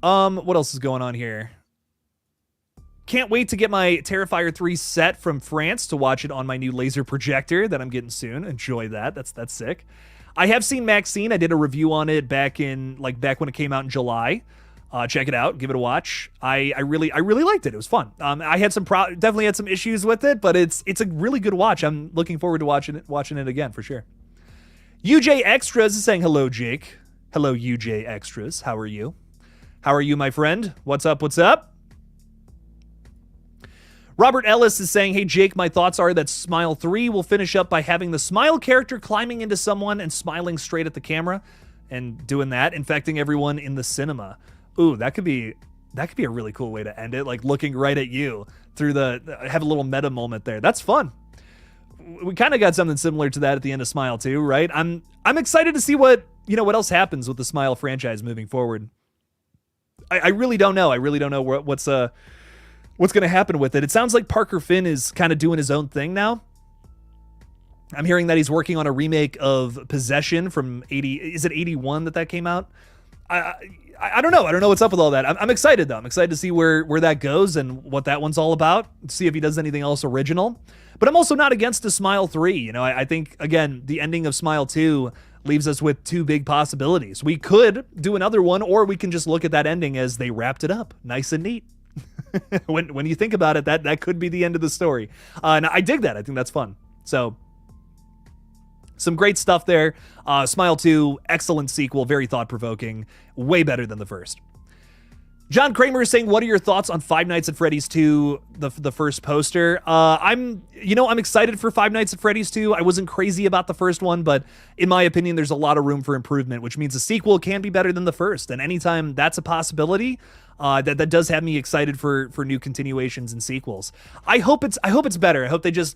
What else is going on here? Can't wait to get my Terrifier 3 set from France to watch it on my new laser projector that I'm getting soon. Enjoy that. That's sick. I have seen Maxine. I did a review on it back when it came out in July. Check it out. Give it a watch. I really liked it. It was fun. I had definitely had some issues with it, but it's a really good watch. I'm looking forward to watching it again for sure. UJ Extras is saying hello, Jake. Hello, UJ Extras. How are you? How are you, my friend? What's up? What's up? Robert Ellis is saying, hey, Jake, my thoughts are that Smile 3 will finish up by having the Smile character climbing into someone and smiling straight at the camera and doing that, infecting everyone in the cinema. Ooh, that could be a really cool way to end it, like looking right at you through have a little meta moment there. That's fun. We kind of got something similar to that at the end of Smile 2, right? I'm excited to see what else happens with the Smile franchise moving forward. I really don't know. I really don't know what's going to happen with it. It sounds like Parker Finn is kind of doing his own thing now. I'm hearing that he's working on a remake of Possession from 81 that came out? I don't know. I don't know what's up with all that. I'm excited, though. I'm excited to see where that goes and what that one's all about. See if he does anything else original. But I'm also not against a Smile 3. I think, again, the ending of Smile 2 leaves us with two big possibilities. We could do another one, or we can just look at that ending as they wrapped it up. Nice and neat. when you think about it, that could be the end of the story. And I dig that. I think that's fun. So some great stuff there. Smile 2, excellent sequel, very thought-provoking, way better than the first. John Kramer is saying, what are your thoughts on Five Nights at Freddy's 2, the first poster? I'm excited for Five Nights at Freddy's 2. I wasn't crazy about the first one, but in my opinion, there's a lot of room for improvement, which means a sequel can be better than the first. And anytime that's a possibility, that does have me excited for new continuations and sequels. I hope it's better. I hope they just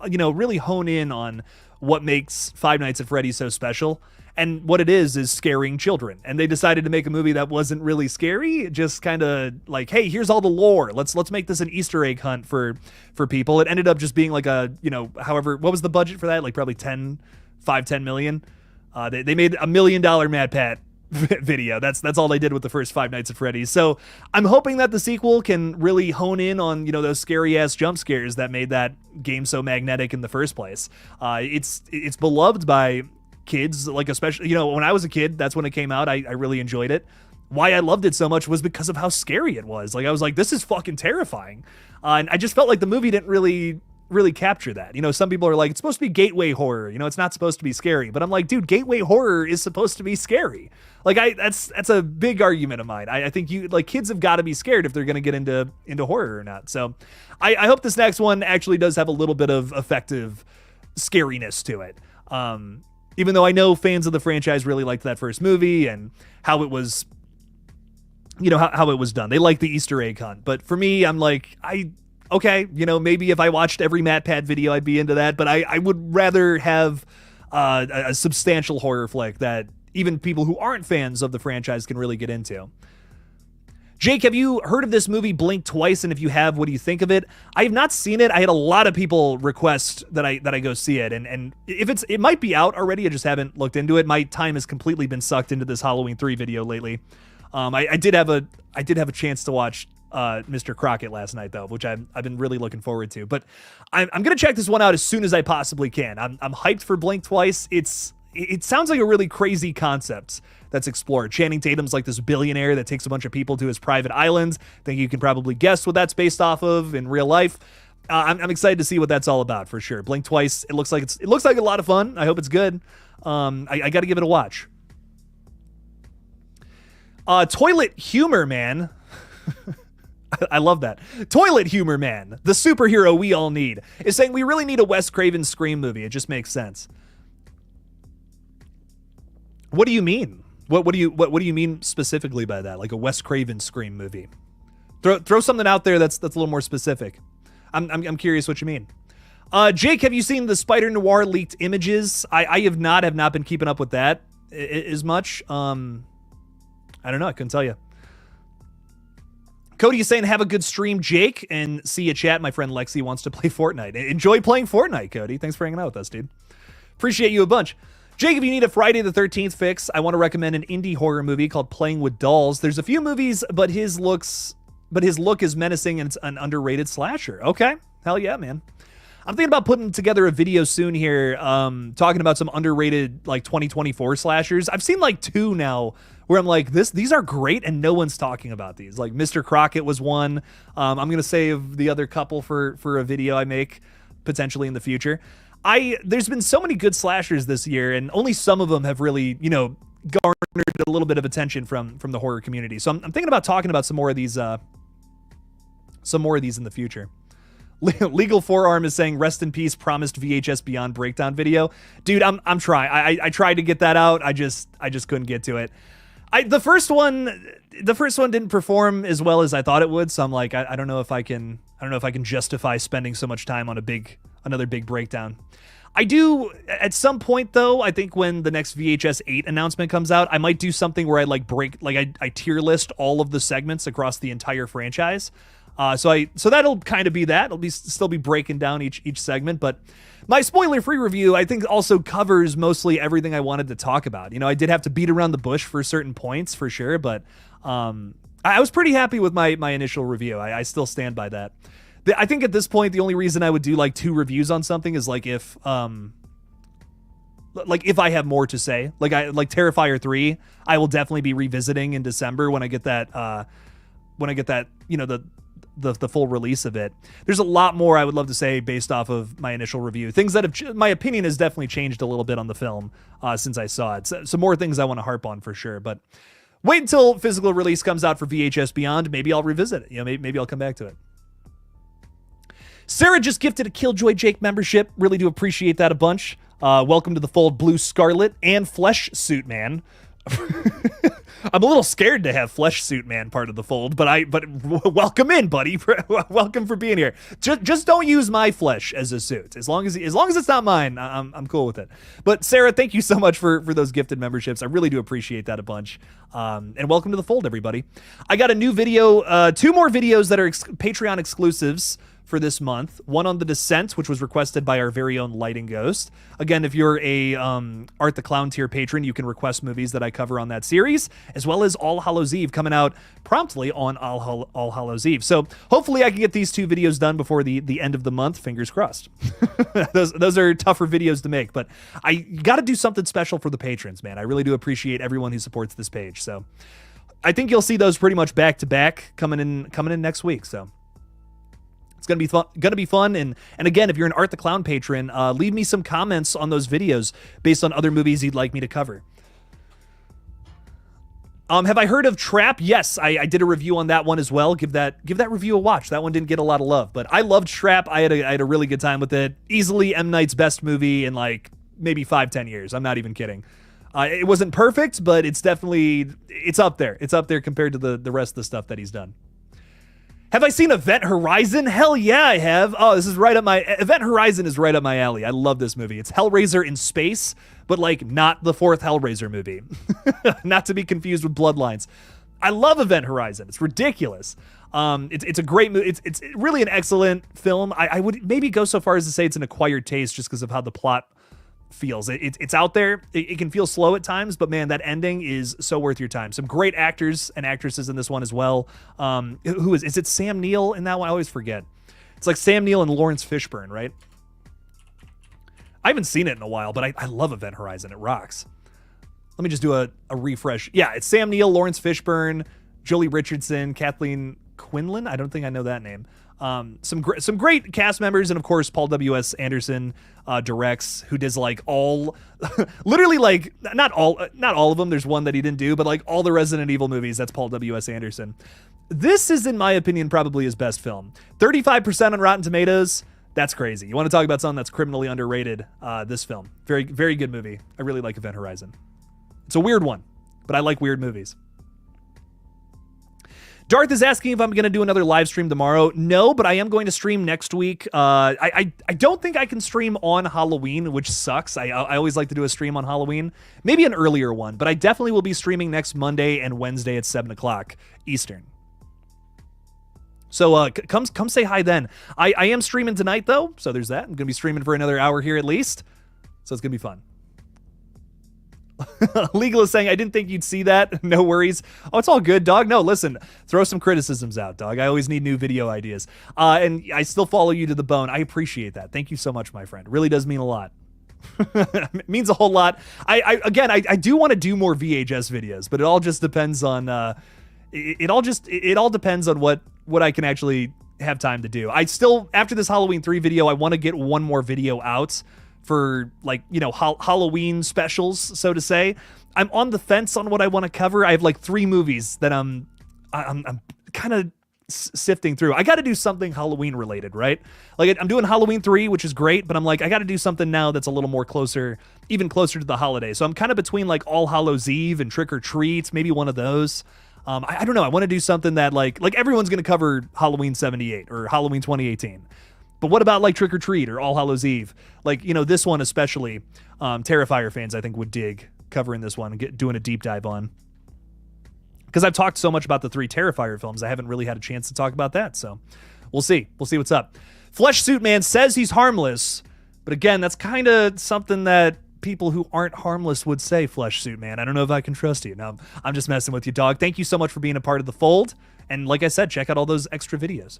really hone in on what makes Five Nights at Freddy's so special. And what it is scaring children. And they decided to make a movie that wasn't really scary, just kind of like, hey, here's all the lore. Let's make this an Easter egg hunt for people. It ended up just being like what was the budget for that? Like probably 10 million. They made $1 million MatPat video. That's all they did with the first Five Nights at Freddy's. So I'm hoping that the sequel can really hone in on, those scary ass jump scares that made that game so magnetic in the first place. It's beloved by kids, like especially, when I was a kid, that's when it came out. I really enjoyed it. Why I loved it so much was because of how scary it was. Like I was like, this is fucking terrifying. And I just felt like the movie didn't really capture that. Some people are like, it's supposed to be gateway horror. It's not supposed to be scary. But I'm like, dude, gateway horror is supposed to be scary. Like that's a big argument of mine. I think kids have got to be scared if they're going to get into horror or not. So I hope this next one actually does have a little bit of effective scariness to it. Even though I know fans of the franchise really liked that first movie and how it was, how it was done. They like the Easter egg hunt. But for me, I'm like, okay, maybe if I watched every MatPat video, I'd be into that. But I would rather have a substantial horror flick that even people who aren't fans of the franchise can really get into. Jake, have you heard of this movie Blink Twice? And if you have, what do you think of it? I have not seen it. I had a lot of people request that I go see it. And if it might be out already. I just haven't looked into it. My time has completely been sucked into this Halloween 3 video lately. I did have a chance to watch Mr. Crockett last night though, which I've been really looking forward to. But I'm gonna check this one out as soon as I possibly can. I'm hyped for Blink Twice. It sounds like a really crazy concept that's explored. Channing Tatum's like this billionaire that takes a bunch of people to his private island. I think you can probably guess what that's based off of in real life. I'm excited to see what that's all about for sure. Blink Twice. It looks like a lot of fun. I hope it's good. I got to give it a watch. Toilet humor, man. I love that. Toilet Humor Man, the superhero we all need, is saying we really need a Wes Craven Scream movie. It just makes sense. What do you mean? What do you mean specifically by that? Like a Wes Craven Scream movie? Throw something out there that's a little more specific. I'm curious what you mean. Jake, have you seen the Spider Noir leaked images? I have not been keeping up with that as much. I don't know. I couldn't tell you. Cody is saying, have a good stream, Jake, and see you chat. My friend Lexi wants to play Fortnite. Enjoy playing Fortnite, Cody. Thanks for hanging out with us, dude. Appreciate you a bunch. Jake, if you need a Friday the 13th fix, I want to recommend an indie horror movie called Playing with Dolls. There's a few movies, but his look is menacing and it's an underrated slasher. Okay. Hell yeah, man. I'm thinking about putting together a video soon here, talking about some underrated like 2024 slashers. I've seen like 2 now where I'm like, these are great and no one's talking about these. Like Mr. Crockett was one. I'm going to save the other couple for a video I make potentially in the future. There's been so many good slashers this year, and only some of them have really, garnered a little bit of attention from the horror community. So I'm thinking about talking about some more of these in the future. Legal Forearm is saying, rest in peace, promised VHS Beyond breakdown video. Dude, I'm trying. I tried to get that out. I just couldn't get to it. The first one didn't perform as well as I thought it would. So I'm like, I don't know if I can justify spending so much time on another big breakdown. I do at some point though. I think when the next VHS 8 announcement comes out, I might do something where I tier list all of the segments across the entire franchise. So that'll kind of be that. It'll still be breaking down each segment, but my spoiler-free review, I think, also covers mostly everything I wanted to talk about. I did have to beat around the bush for certain points for sure, but I was pretty happy with my initial review. I still stand by that. I think at this point, the only reason I would do like 2 reviews on something is like if I have more to say, like Terrifier 3, I will definitely be revisiting in December when I get that, the full release of it. There's a lot more I would love to say based off of my initial review. Things that my opinion has definitely changed a little bit on the film since I saw it. So, some more things I want to harp on for sure, but wait until physical release comes out for VHS Beyond. Maybe I'll revisit it. Maybe I'll come back to it. Sarah just gifted a KillJoy Jake membership. Really do appreciate that a bunch. Welcome to the fold, Blue Scarlet and Flesh Suit Man. I'm a little scared to have Flesh Suit Man part of the fold, but welcome in, buddy. Welcome for being here. Just don't use my flesh as a suit. As long as it's not mine, I'm cool with it. But Sarah, thank you so much for those gifted memberships. I really do appreciate that a bunch. And welcome to the fold, everybody. I got a new video, 2 more videos that are Patreon exclusives for this month. One on The Descent, which was requested by our very own Lighting Ghost. Again, if you're a Art the Clown tier patron, you can request movies that I cover on that series, as well as All Hallows Eve coming out promptly on All Hallows Eve. So hopefully I can get these 2 videos done before the end of the month. Fingers crossed. those are tougher videos to make, but I got to do something special for the patrons, man. I really do appreciate everyone who supports this page. So I think you'll see those pretty much back to back coming in next week. So it's gonna be fun, and again, if you're an Art the Clown patron, leave me some comments on those videos based on other movies you'd like me to cover. Have I heard of Trap? Yes, I did a review on that one as well. Give that review a watch. That one didn't get a lot of love, but I loved Trap. I had a really good time with it. Easily M. Night's best movie in like maybe 5-10 years. I'm not even kidding. It wasn't perfect, but it's up there. It's up there compared to the rest of the stuff that he's done. Have I seen Event Horizon? Hell yeah, I have. Oh, Event Horizon is right up my alley. I love this movie. It's Hellraiser in space, but like not the 4th Hellraiser movie. Not to be confused with Bloodlines. I love Event Horizon. It's ridiculous. It's a great movie. It's really an excellent film. I would maybe go so far as to say it's an acquired taste just because of how the plot feels. It's out there. It can feel slow at times, but man, that ending is so worth your time. Some great actors and actresses in this one as well. Who is it Sam Neill in that one? I always forget. It's like Sam Neill and Lawrence Fishburne, right? I haven't seen it in a while, but I love Event Horizon. It rocks. Let me just do a refresh. Yeah, it's Sam Neill, Lawrence Fishburne, Jolie Richardson, Kathleen Quinlan. I don't think I know that name. Some great cast members, and of course Paul W.S. Anderson directs, who does like all, literally like not all of them. There's one that he didn't do, but like all the Resident Evil movies. That's Paul W.S. Anderson. This is, in my opinion, probably his best film. 35% on Rotten Tomatoes. That's crazy. You want to talk about something that's criminally underrated? This film, very, very good movie. I really like Event Horizon. It's a weird one, but I like weird movies. Darth is asking if I'm going to do another live stream tomorrow. No, but I am going to stream next week. I don't think I can stream on Halloween, which sucks. I always like to do a stream on Halloween. Maybe an earlier one, but I definitely will be streaming next Monday and Wednesday at 7 o'clock Eastern. So come say hi then. I am streaming tonight, though, so there's that. I'm going to be streaming for another hour here at least, so it's going to be fun. Legal is saying, I didn't think you'd see that. No worries. Oh, it's all good, dog. No, listen, throw some criticisms out, dog. I always need new video ideas. And I still follow you to the bone. I appreciate that. Thank you so much, my friend. It really does mean a lot. It means a whole lot. I do want to do more VHS videos, but it all just depends on it all depends on what I can actually have time to do. I still, after this Halloween 3 video, I want to get one more video out for, like, you know, Halloween specials, so to say. I'm on the fence on what I want to cover. I have like 3 movies that I'm kind of sifting through. I got to do something Halloween related, right? Like, I'm doing Halloween 3, which is great, but I'm like, I got to do something now that's a little more even closer to the holiday. So I'm kind of between like All Hallows Eve and Trick or Treats, maybe one of those. I don't know. I want to do something that like everyone's going to cover Halloween 78 or Halloween 2018. But what about like Trick or Treat or All Hallows Eve? Like, you know, this one especially, Terrifier fans I think would dig covering this one and doing a deep dive on. Because I've talked so much about the 3 Terrifier films, I haven't really had a chance to talk about that. So we'll see. We'll see what's up. Flesh Suit Man says he's harmless. But again, that's kind of something that people who aren't harmless would say, Flesh Suit Man. I don't know if I can trust you. No, I'm just messing with you, dog. Thank you so much for being a part of the fold. And like I said, check out all those extra videos.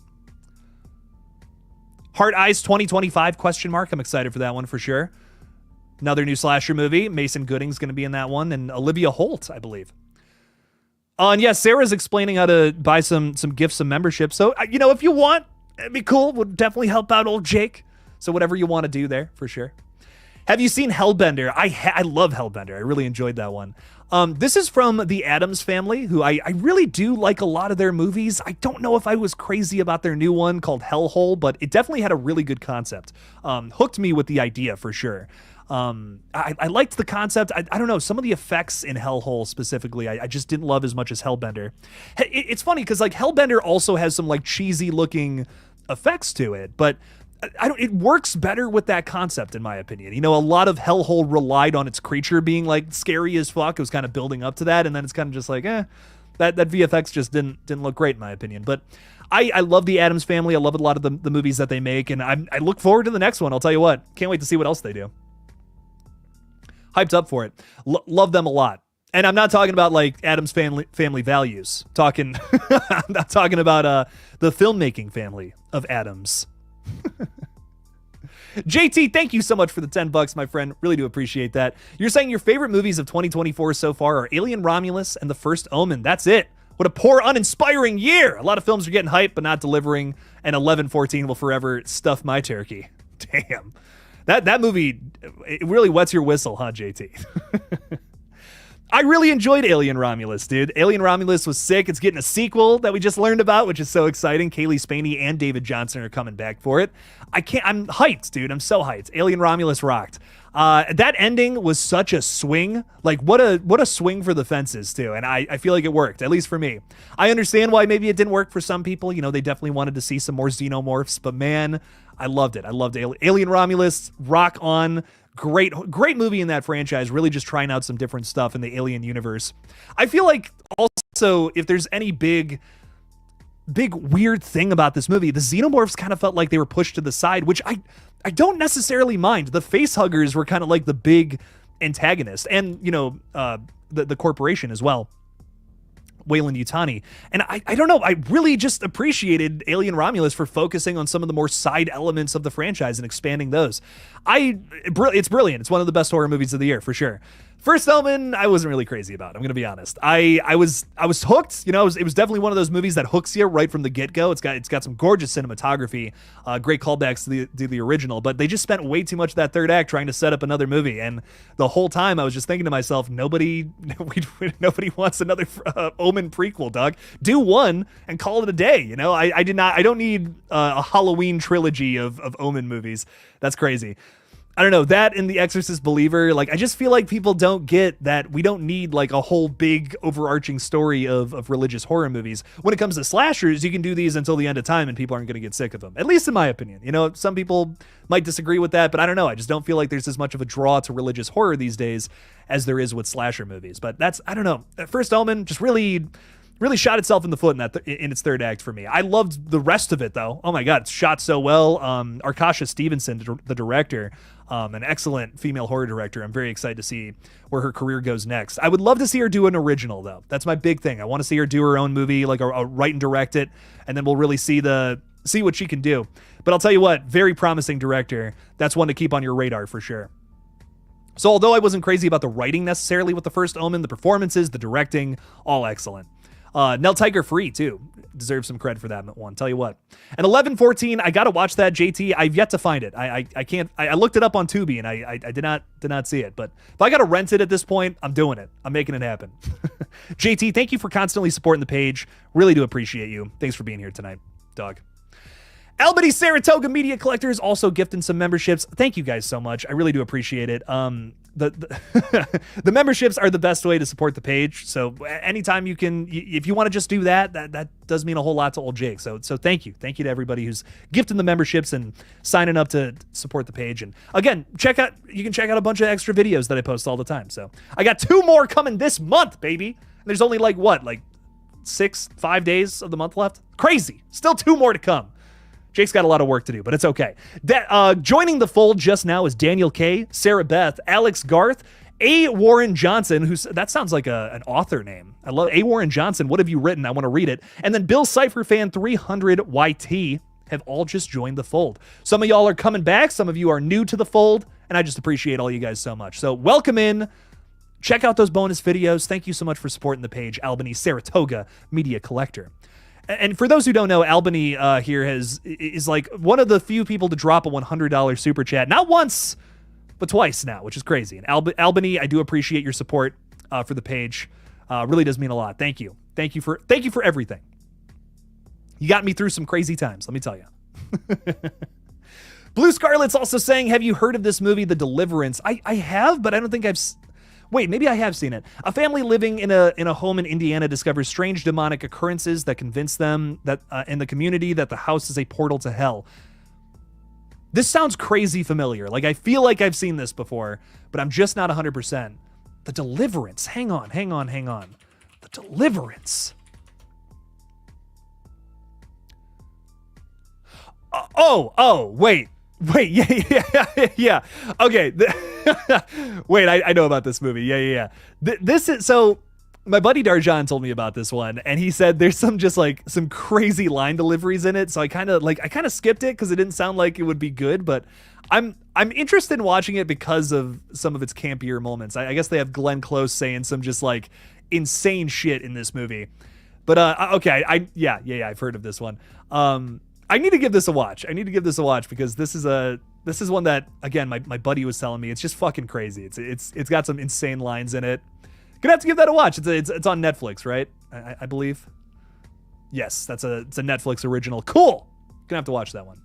Heart Eyes 2025 ? I'm excited for that one for sure. Another new slasher movie. Mason Gooding's going to be in that one, and Olivia Holt, I believe. And yeah, Sarah's explaining how to buy some gifts, some membership. So, you know, if you want, it'd be cool. Would definitely help out old Jake. So whatever you want to do there, for sure. Have you seen Hellbender? I love Hellbender. I really enjoyed that one. This is from the Addams Family, who I really do like a lot of their movies. I don't know if I was crazy about their new one called Hellhole, but it definitely had a really good concept. Hooked me with the idea for sure. I liked the concept. I don't know, some of the effects in Hellhole specifically, I just didn't love as much as Hellbender. It's funny because like Hellbender also has some like cheesy looking effects to it, but it works better with that concept, in my opinion. You know, a lot of Hellhole relied on its creature being like scary as fuck. It was kind of building up to that, and then it's kind of just like, that VFX just didn't look great, in my opinion. But I love the Addams Family. I love a lot of the movies that they make, and I look forward to the next one. I'll tell you what, can't wait to see what else they do. Hyped up for it. Love them a lot. And I'm not talking about like Addams family values. I'm not talking about the filmmaking family of Addams. JT, thank you so much for the $10, my friend. Really do appreciate that. You're saying your favorite movies of 2024 so far are Alien Romulus and The First Omen. That's it. What a poor, uninspiring year. A lot of films are getting hyped but not delivering, and 11-14 will forever stuff my turkey. Damn. That movie, it really wets your whistle, huh, JT? I really enjoyed Alien Romulus, dude. Alien Romulus was sick. It's getting a sequel that we just learned about, which is so exciting. Kaylee Spaney and David Johnson are coming back for it. I'm hyped, dude. I'm so hyped. Alien Romulus rocked. That ending was such a swing. Like, what a swing for the fences, too. And I feel like it worked, at least for me. I understand why maybe it didn't work for some people. You know, they definitely wanted to see some more xenomorphs. But, man, I loved it. I loved Alien Romulus. Rock on. Great movie in that franchise, really just trying out some different stuff in the Alien universe. I feel like also, if there's any big weird thing about this movie, the xenomorphs kind of felt like they were pushed to the side, which I don't necessarily mind. The facehuggers were kind of like the big antagonist, and, you know, the corporation as well. Wayland Yutani. And I don't know, I really just appreciated Alien Romulus for focusing on some of the more side elements of the franchise and expanding those. It's brilliant. It's one of the best horror movies of the year, for sure. First Omen, I wasn't really crazy about. I'm gonna be honest. I was hooked. You know, it was definitely one of those movies that hooks you right from the get go. It's got some gorgeous cinematography, great callbacks to the original. But they just spent way too much of that third act trying to set up another movie. And the whole time I was just thinking to myself, nobody wants another Omen prequel, dog. Do one and call it a day. You know, I don't need a Halloween trilogy of Omen movies. That's crazy. I don't know, that and The Exorcist Believer, like, I just feel like people don't get that we don't need, like, a whole big overarching story of religious horror movies. When it comes to slashers, you can do these until the end of time and people aren't going to get sick of them. At least in my opinion. You know, some people might disagree with that, but I don't know. I just don't feel like there's as much of a draw to religious horror these days as there is with slasher movies. But that's, I don't know. First Omen just really shot itself in the foot in its third act for me. I loved the rest of it, though. Oh my God, it's shot so well. Arkasha Stevenson, the director, an excellent female horror director. I'm very excited to see where her career goes next. I would love to see her do an original, though. That's my big thing. I want to see her do her own movie, like a write and direct it, and then we'll really see what she can do. But I'll tell you what, very promising director. That's one to keep on your radar for sure. So although I wasn't crazy about the writing necessarily with the first Omen, the performances, the directing, all excellent. Nell Tiger Free, too. Deserves some credit for that one. Tell you what. And 11:14, I got to watch that, JT. I've yet to find it. I can't. I looked it up on Tubi, and I did not see it. But if I got to rent it at this point, I'm doing it. I'm making it happen. JT, thank you for constantly supporting the page. Really do appreciate you. Thanks for being here tonight, dog. Albany Saratoga Media Collectors also gifting some memberships. Thank you guys so much. I really do appreciate it. The memberships are the best way to support the page. So anytime you can, if you want to just do that does mean a whole lot to old Jake. So thank you to everybody who's gifting the memberships and signing up to support the page. And again, you can check out a bunch of extra videos that I post all the time. So I got 2 more coming this month, baby. And there's only like 5 days of the month left. Crazy. Still 2 more to come. Jake's got a lot of work to do, but it's okay. Joining the fold just now is Daniel K., Sarah Beth, Alex Garth, A. Warren Johnson, that sounds like an author name. I love A. Warren Johnson. What have you written? I want to read it. And then Bill Cypherfan 300 YT have all just joined the fold. Some of y'all are coming back. Some of you are new to the fold, and I just appreciate all you guys so much. So welcome in. Check out those bonus videos. Thank you so much for supporting the page, Albany Saratoga Media Collector. And for those who don't know, Albany here is like one of the few people to drop a $100 super chat, not once, but twice now, which is crazy. And Albany, I do appreciate your support for the page. Really does mean a lot. Thank you. Thank you for everything. You got me through some crazy times, let me tell you. Blue Scarlet's also saying, have you heard of this movie, The Deliverance? I have, but I don't think Wait, maybe I have seen it. A family living in a home in Indiana discovers strange demonic occurrences that convince them that in the community that the house is a portal to hell. This sounds crazy familiar. Like, I feel like I've seen this before, but I'm just not 100%. The Deliverance. Hang on. The Deliverance. Wait, yeah. Okay. Wait, I know about this movie. Yeah. This is, so my buddy Darjan told me about this one, and he said there's some crazy line deliveries in it. So I kind of skipped it because it didn't sound like it would be good, but I'm interested in watching it because of some of its campier moments. I guess they have Glenn Close saying some just like insane shit in this movie. But okay, I've heard of this one. I need to give this a watch. Because this is one that, again, my buddy was telling me it's just fucking crazy. It's got some insane lines in it. Gonna have to give that a watch. It's on Netflix, right? I believe. Yes, it's a Netflix original. Cool. Gonna have to watch that one.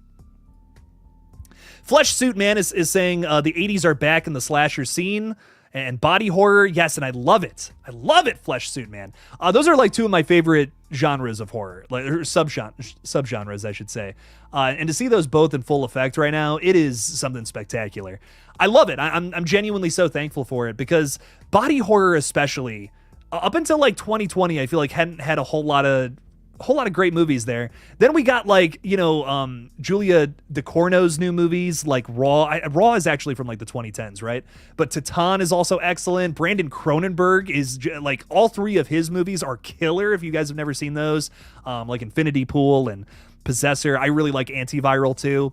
Flesh Suit Man is saying the 80s are back in the slasher scene and body horror. Yes, and I love it. Flesh Suit Man. Those are like 2 of my favorite genres of horror, like subgenres, I should say. And to see those both in full effect right now, it is something spectacular. I love it. I'm genuinely so thankful for it because body horror, especially up until like 2020, I feel like hadn't had a whole lot of great movies there. Then we got Julia Ducournau's new movies like Raw. Raw is actually from like the 2010s, right? But Titan is also excellent. Brandon Cronenberg is like, all 3 of his movies are killer. If you guys have never seen those, like Infinity Pool and Possessor. I really like Antiviral too.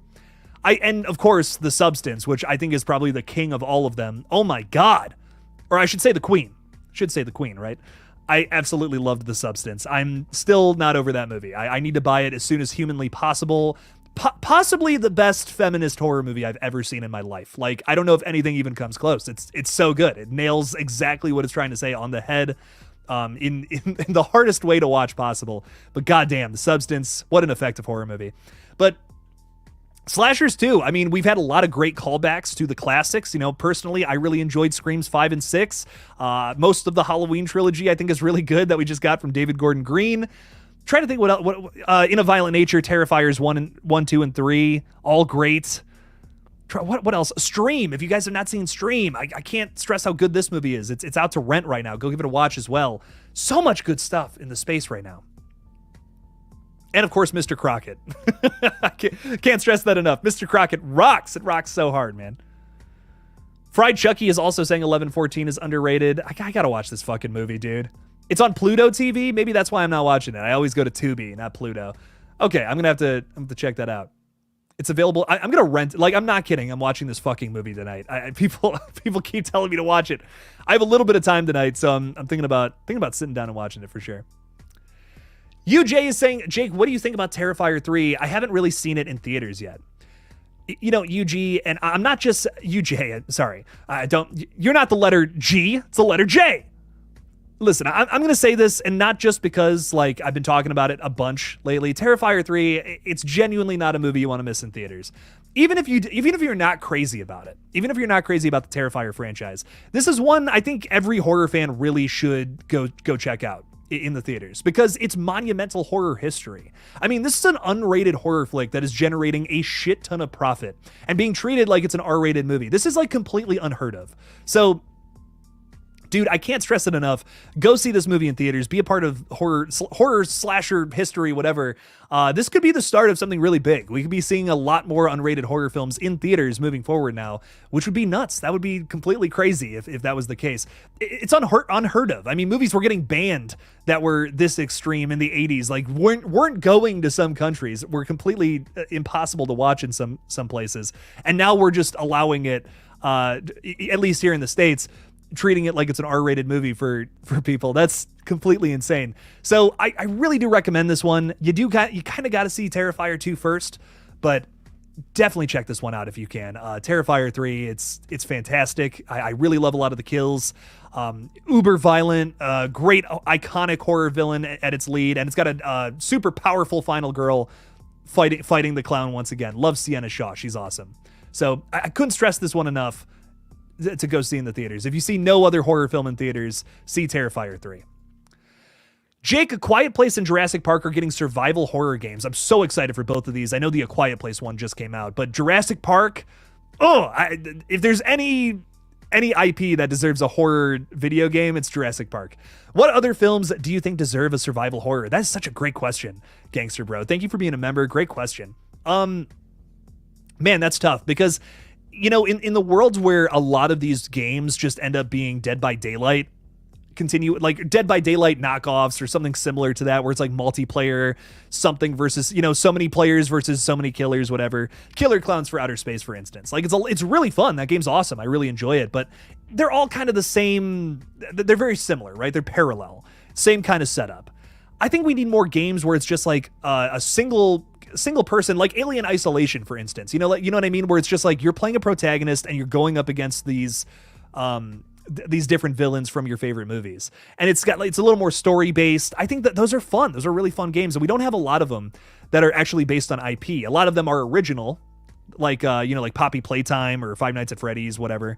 And of course The Substance, which I think is probably the king of all of them. Oh my God. or I should say the Queen. Should say the Queen, right? I absolutely loved The Substance. I'm still not over that movie. I need to buy it as soon as humanly possible. Possibly the best feminist horror movie I've ever seen in my life. Like, I don't know if anything even comes close. It's so good. It nails exactly what it's trying to say on the head, in the hardest way to watch possible. But goddamn, The Substance, what an effective horror movie. But slashers too. I mean, we've had a lot of great callbacks to the classics. You know, personally, I really enjoyed Screams 5 and 6. Most of the Halloween trilogy I think is really good that we just got from David Gordon Green. Trying to think what else. In a Violent Nature, Terrifiers 1, 2, and 3, all great. What else? Stream. If you guys have not seen Stream, I can't stress how good this movie is. It's out to rent right now. Go give it a watch as well. So much good stuff in the space right now. And of course, Mr. Crockett. I can't stress that enough. Mr. Crockett rocks. It rocks so hard, man. Fried Chucky is also saying 11:14 is underrated. I gotta watch this fucking movie, dude. It's on Pluto TV. Maybe that's why I'm not watching it. I always go to Tubi, not Pluto. Okay, I'm gonna have to check that out. It's available. I'm gonna rent. Like, I'm not kidding. I'm watching this fucking movie tonight. People keep telling me to watch it. I have a little bit of time tonight, so I'm thinking about sitting down and watching it for sure. UJ is saying, Jake, what do you think about Terrifier 3? I haven't really seen it in theaters yet. You know, UG, and I'm not just UJ. Sorry, you're not the letter G. It's the letter J. Listen, I'm going to say this, and not just because, like, I've been talking about it a bunch lately. Terrifier 3, it's genuinely not a movie you want to miss in theaters. Even if you're not crazy about it, even if you're not crazy about the Terrifier franchise, this is one I think every horror fan really should go check out in the theaters, because it's monumental horror history. I mean, this is an unrated horror flick that is generating a shit ton of profit and being treated like it's an R-rated movie. This is like completely unheard of. So, dude, I can't stress it enough. Go see this movie in theaters. Be a part of horror slasher history, whatever. This could be the start of something really big. We could be seeing a lot more unrated horror films in theaters moving forward now, which would be nuts. That would be completely crazy if that was the case. It's unheard of. I mean, movies were getting banned that were this extreme in the 80s, like weren't going to some countries, were completely impossible to watch in some places. And now we're just allowing it, at least here in the States, treating it like it's an R-rated movie for people. That's completely insane. So I really do recommend this one. You kind of got to see Terrifier 2 first, but definitely check this one out if you can. Terrifier 3, it's fantastic. I really love a lot of the kills. Uber violent, great iconic horror villain at its lead, and it's got a super powerful final girl fighting the clown once again. Love Sienna Shaw. She's awesome. So I couldn't stress this one enough to go see in the theaters. If you see no other horror film in theaters, see Terrifier 3. Jake, A Quiet Place and Jurassic Park are getting survival horror games. I'm so excited for both of these. I know the A Quiet Place one just came out, but Jurassic Park, if there's any IP that deserves a horror video game, it's Jurassic Park. What other films do you think deserve a survival horror? That's such a great question, Gangster Bro. Thank you for being a member. Great question. Man, that's tough because, you know, in the worlds where a lot of these games just end up being Dead by Daylight, like Dead by Daylight knockoffs or something similar to that, where it's like multiplayer something versus, you know, so many players versus so many killers, whatever. Killer Clowns for Outer Space, for instance. Like, it's really fun. That game's awesome. I really enjoy it, but they're all kind of the same. They're very similar, right? They're parallel. Same kind of setup. I think we need more games where it's just like a single person, like Alien Isolation, for instance. You know what I mean? Where it's just like you're playing a protagonist and you're going up against these different villains from your favorite movies, and it's a little more story based. I think that those are fun. Those are really fun games, and we don't have a lot of them that are actually based on IP. A lot of them are original, like like Poppy Playtime or Five Nights at Freddy's, whatever.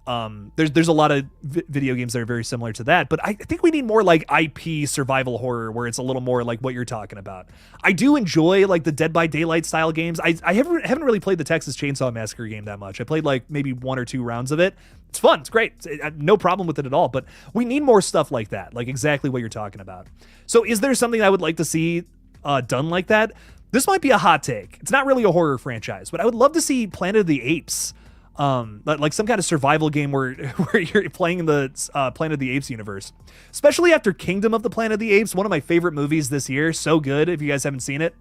There's a lot of video games that are very similar to that, but I think we need more like IP survival horror where it's a little more like what you're talking about. I do enjoy like the Dead by Daylight style games. I haven't really played the Texas Chainsaw Massacre game that much. I played like maybe 1 or 2 rounds of it. It's fun. It's great. No problem with it at all, but we need more stuff like that, like exactly what you're talking about. So is there something I would like to see done like that? This might be a hot take. It's not really a horror franchise, but I would love to see Planet of the Apes. Like some kind of survival game where you're playing in the Planet of the Apes universe, especially after Kingdom of the Planet of the Apes, one of my favorite movies this year. So good. If you guys haven't seen it,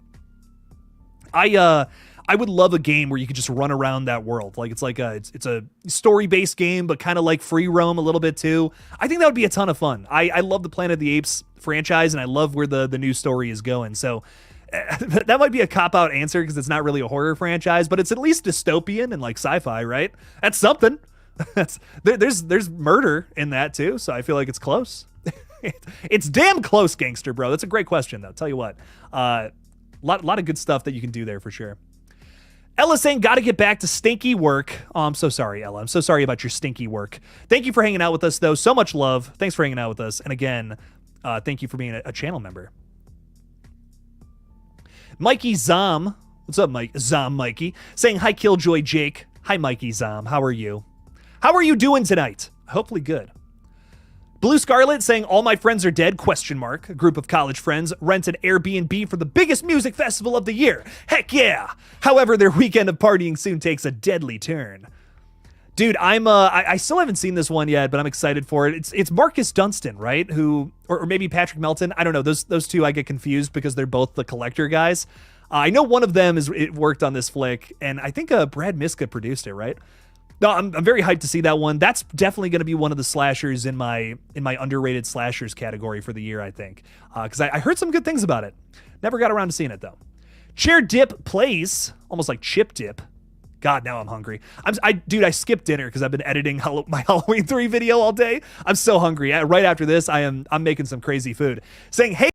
I I would love a game where you could just run around that world. Like it's a story-based game, but kind of like free roam a little bit too. I think that would be a ton of fun. I love the Planet of the Apes franchise, and I love where the new story is going. So that might be a cop-out answer because it's not really a horror franchise, but it's at least dystopian and like sci-fi, right? That's something. There's murder in that too, so I feel like it's close. It's damn close, gangster bro. That's a great question though. Tell you what, lot of good stuff that you can do there for sure. Ella saying, got to get back to stinky work. Oh, I'm so sorry, Ella. I'm so sorry about your stinky work. Thank you for hanging out with us though. So much love. Thanks for hanging out with us. And again, thank you for being a channel member. Mikey Zom. What's up, Mike? Zom Mikey. Saying, hi, KillJoy Jake. Hi, Mikey Zom. How are you? How are you doing tonight? Hopefully good. Blue Scarlet saying, all my friends are dead, ? A group of college friends rent an Airbnb for the biggest music festival of the year. Heck yeah. However, their weekend of partying soon takes a deadly turn. Dude, I still haven't seen this one yet, but I'm excited for it. It's Marcus Dunstan, right? Or maybe Patrick Melton. I don't know. Those two I get confused because they're both the collector guys. I know one of them worked on this flick, and I think Brad Miska produced it, right? No, I'm very hyped to see that one. That's definitely going to be one of the slashers in my underrated slashers category for the year, I think, because I heard some good things about it. Never got around to seeing it though. Chair Dip plays almost like Chip Dip. God, now I'm hungry. Dude, I skipped dinner because I've been editing my Halloween 3 video all day. I'm so hungry. Right after this, I'm making some crazy food. Saying, hey,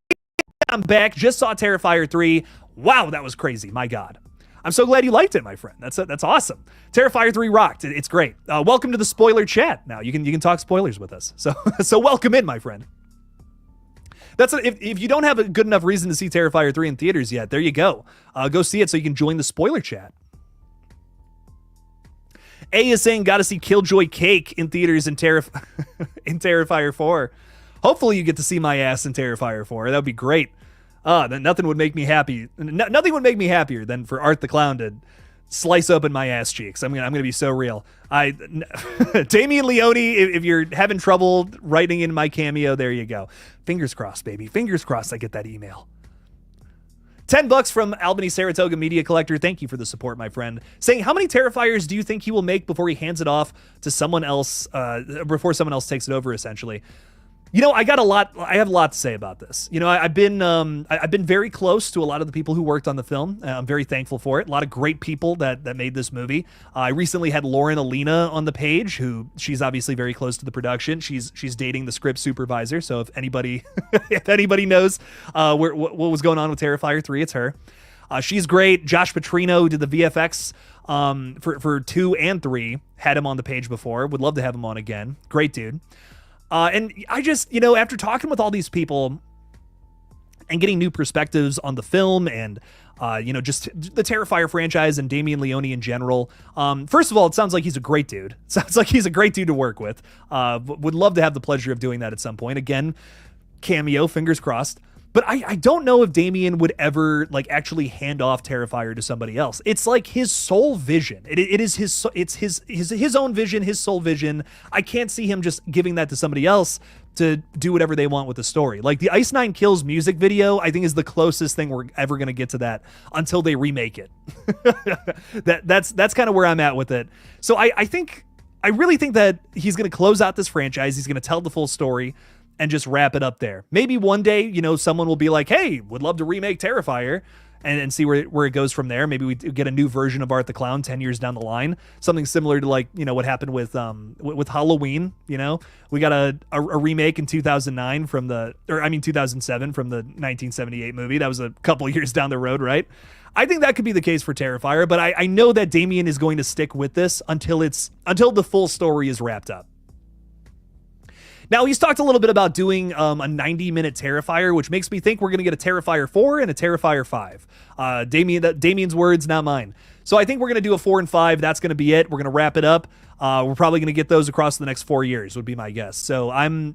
I'm back. Just saw Terrifier 3. Wow, that was crazy. My God. I'm so glad you liked it, my friend. That's awesome. Terrifier 3 rocked. It's great. Welcome to the spoiler chat. Now you can talk spoilers with us. So welcome in, my friend. If you don't have a good enough reason to see Terrifier 3 in theaters yet, there you go. Go see it so you can join the spoiler chat. A is saying, gotta see KillJoy Cake in theaters in Terrifier 4. Hopefully you get to see my ass in Terrifier 4. That would be great. Then nothing would make me happy. Nothing would make me happier than for Art the Clown to slice open my ass cheeks. I'm gonna be so real. Damian Leone, if you're having trouble writing in my cameo, there you go. Fingers crossed, baby. Fingers crossed I get that email. $10 from Albany Saratoga Media Collector. Thank you for the support, my friend. Saying, how many Terrifiers do you think he will make before he hands it off to someone else, before someone else takes it over, essentially? You know, I have a lot to say about this. You know, I've been very close to a lot of the people who worked on the film. I'm very thankful for it. A lot of great people that made this movie. I recently had Lauren Alina on the page, she's obviously very close to the production. She's dating the script supervisor. So if anybody knows what was going on with Terrifier 3, it's her. She's great. Josh Petrino, who did the VFX for 2 and 3, had him on the page before. Would love to have him on again. Great dude. And I just, after talking with all these people and getting new perspectives on the film and, just the Terrifier franchise and Damian Leone in general. First of all, it sounds like he's a great dude. Sounds like he's a great dude to work with. Would love to have the pleasure of doing that at some point. Again, cameo, fingers crossed. But I don't know if Damian would ever actually hand off Terrifier to somebody else. It's like his sole vision. It's his own vision, his sole vision. I can't see him just giving that to somebody else to do whatever they want with the story. Like the Ice Nine Kills music video, I think is the closest thing we're ever going to get to that until they remake it. That's kind of where I'm at with it. So I really think that he's going to close out this franchise. He's going to tell the full story and just wrap it up there. Maybe one day, someone will be like, hey, would love to remake Terrifier and see where it goes from there. Maybe we get a new version of Art the Clown 10 years down the line. Something similar to what happened with Halloween. We got a remake in 2007 from the 1978 movie. That was a couple years down the road, right? I think that could be the case for Terrifier, but I know that Damian is going to stick with this until the full story is wrapped up. Now, he's talked a little bit about doing a 90-minute Terrifier, which makes me think we're going to get a Terrifier 4 and a Terrifier 5. Damien's words, not mine. So I think we're going to do a 4 and 5. That's going to be it. We're going to wrap it up. We're probably going to get those across the next 4 years, would be my guess. So I'm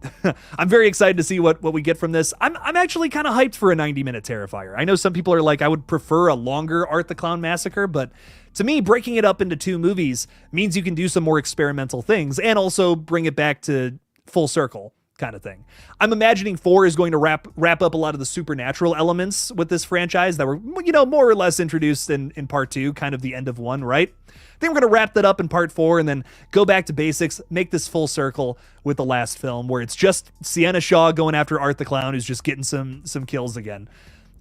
very excited to see what we get from this. I'm actually kind of hyped for a 90-minute Terrifier. I know some people are like, I would prefer a longer Art the Clown Massacre, but to me, breaking it up into 2 movies means you can do some more experimental things and also bring it back to full circle, kind of thing. I'm imagining 4 is going to wrap up a lot of the supernatural elements with this franchise that were, more or less introduced in part 2, kind of the end of 1, right? I think we're going to wrap that up in part 4 and then go back to basics, make this full circle with the last film where it's just Sienna Shaw going after Art the Clown, who's just getting some kills again.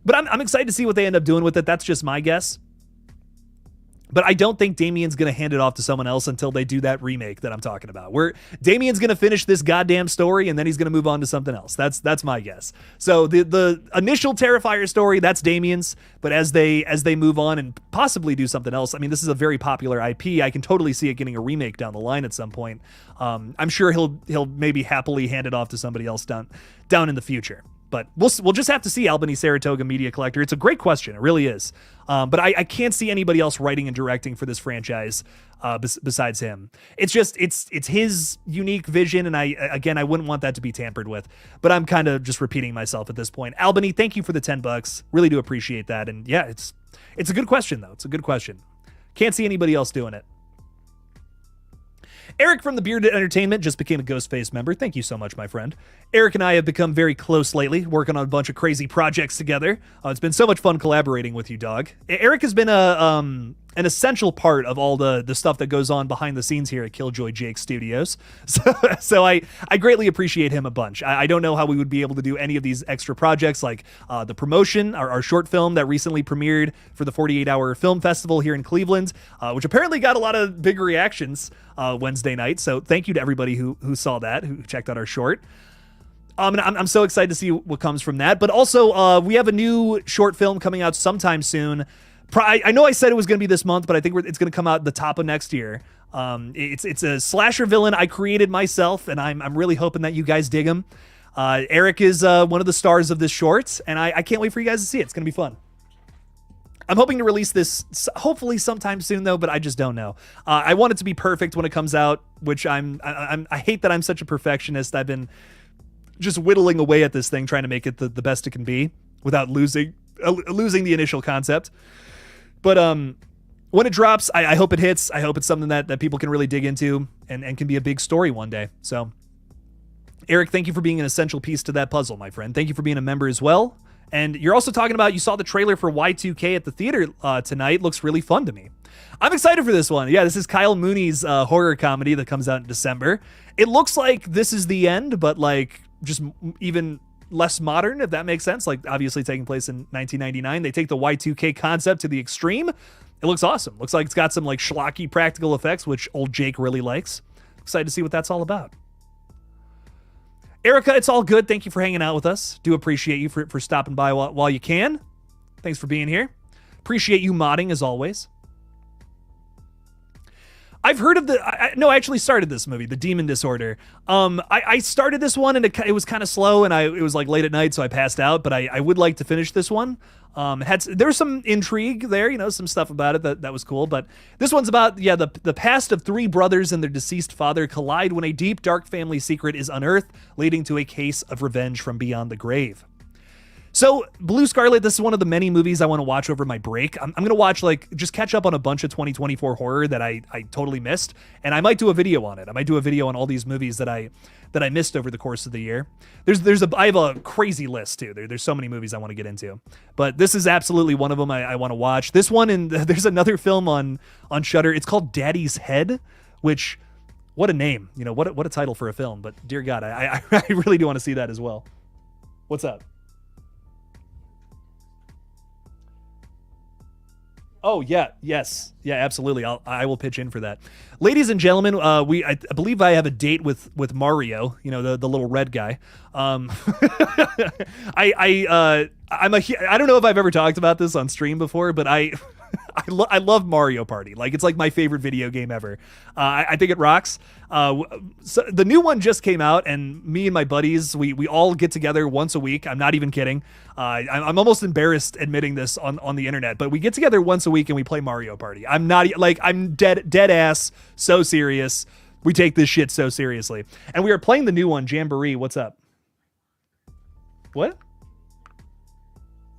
But I'm excited to see what they end up doing with it. That's just my guess. But I don't think Damien's going to hand it off to someone else until they do that remake that I'm talking about. Where Damien's going to finish this goddamn story and then he's going to move on to something else. That's my guess. So the initial Terrifier story, that's Damien's. But as they move on and possibly do something else, I mean, this is a very popular IP. I can totally see it getting a remake down the line at some point. I'm sure he'll maybe happily hand it off to somebody else down in the future. But we'll just have to see. Albany Saratoga Media Collector. It's a great question. It really is. But I can't see anybody else writing and directing for this franchise besides him. It's just it's his unique vision, and I wouldn't want that to be tampered with. But I'm kind of just repeating myself at this point. Albany, thank you for the $10. Really do appreciate that. And yeah, it's a good question though. It's a good question. Can't see anybody else doing it. Eric from the Bearded Entertainment just became a Ghostface member. Thank you so much, my friend. Eric and I have become very close lately, working on a bunch of crazy projects together. It's been so much fun collaborating with you, dog. Eric has been an essential part of all the stuff that goes on behind the scenes here at KillJoy Jake Studios. So I greatly appreciate him a bunch. I don't know how we would be able to do any of these extra projects like the promotion, our short film that recently premiered for the 48-hour film festival here in Cleveland, which apparently got a lot of big reactions Wednesday night. So thank you to everybody who saw that, who checked out our short. And I'm so excited to see what comes from that. But also, we have a new short film coming out sometime soon. I know I said it was going to be this month, but I think it's going to come out the top of next year. It's a slasher villain I created myself, and I'm really hoping that you guys dig him. Eric is one of the stars of this short, and I can't wait for you guys to see it. It's going to be fun. I'm hoping to release this hopefully sometime soon, though, but I just don't know. I want it to be perfect when it comes out, which I hate that I'm such a perfectionist. I've been just whittling away at this thing, trying to make it the best it can be without losing the initial concept. But when it drops, I hope it hits. I hope it's something that people can really dig into and can be a big story one day. So, Eric, thank you for being an essential piece to that puzzle, my friend. Thank you for being a member as well. And you're also talking about, you saw the trailer for Y2K at the theater tonight. Looks really fun to me. I'm excited for this one. Yeah, this is Kyle Mooney's horror comedy that comes out in December. It looks like this is the end, but like just even less modern, if that makes sense. Like obviously taking place in 1999. They take the Y2K concept to the extreme. It looks awesome. Looks like it's got some like schlocky practical effects, which old Jake really likes. Excited to see what that's all about. Erica, it's all good. Thank you for hanging out with us. Do appreciate you for stopping by while you can. Thanks for being here. Appreciate you modding as always. I've heard of I actually started this movie, The Demon Disorder. I started this one and it was kind of slow and it was like late at night, so I passed out, but I would like to finish this one. There was some intrigue there, some stuff about it that was cool, but this one's about, the past of 3 brothers and their deceased father collide when a deep, dark family secret is unearthed, leading to a case of revenge from beyond the grave. So, Blue Scarlet, this is one of the many movies I want to watch over my break. I'm going to watch, just catch up on a bunch of 2024 horror that I totally missed, and I might do a video on it. I might do a video on all these movies that I missed over the course of the year. I have a crazy list, too. There's so many movies I want to get into. But this is absolutely one of them I want to watch. This one, and there's another film on Shudder. It's called Daddy's Head, which, what a name. What a title for a film. But, dear God, I really do want to see that as well. What's up? Oh, yeah. Yes. Yeah, absolutely. I will pitch in for that. Ladies and gentlemen, I believe I have a date with Mario, the little red guy. I don't know if I've ever talked about this on stream before, but I love Mario Party. It's like my favorite video game ever. I think it rocks. So the new one just came out, and me and my buddies, we all get together once a week. I'm not even kidding. I'm almost embarrassed admitting this on the internet, but we get together once a week and we play Mario Party. I'm dead ass so serious. We take this shit so seriously. And we are playing the new one, Jamboree. What's up? What?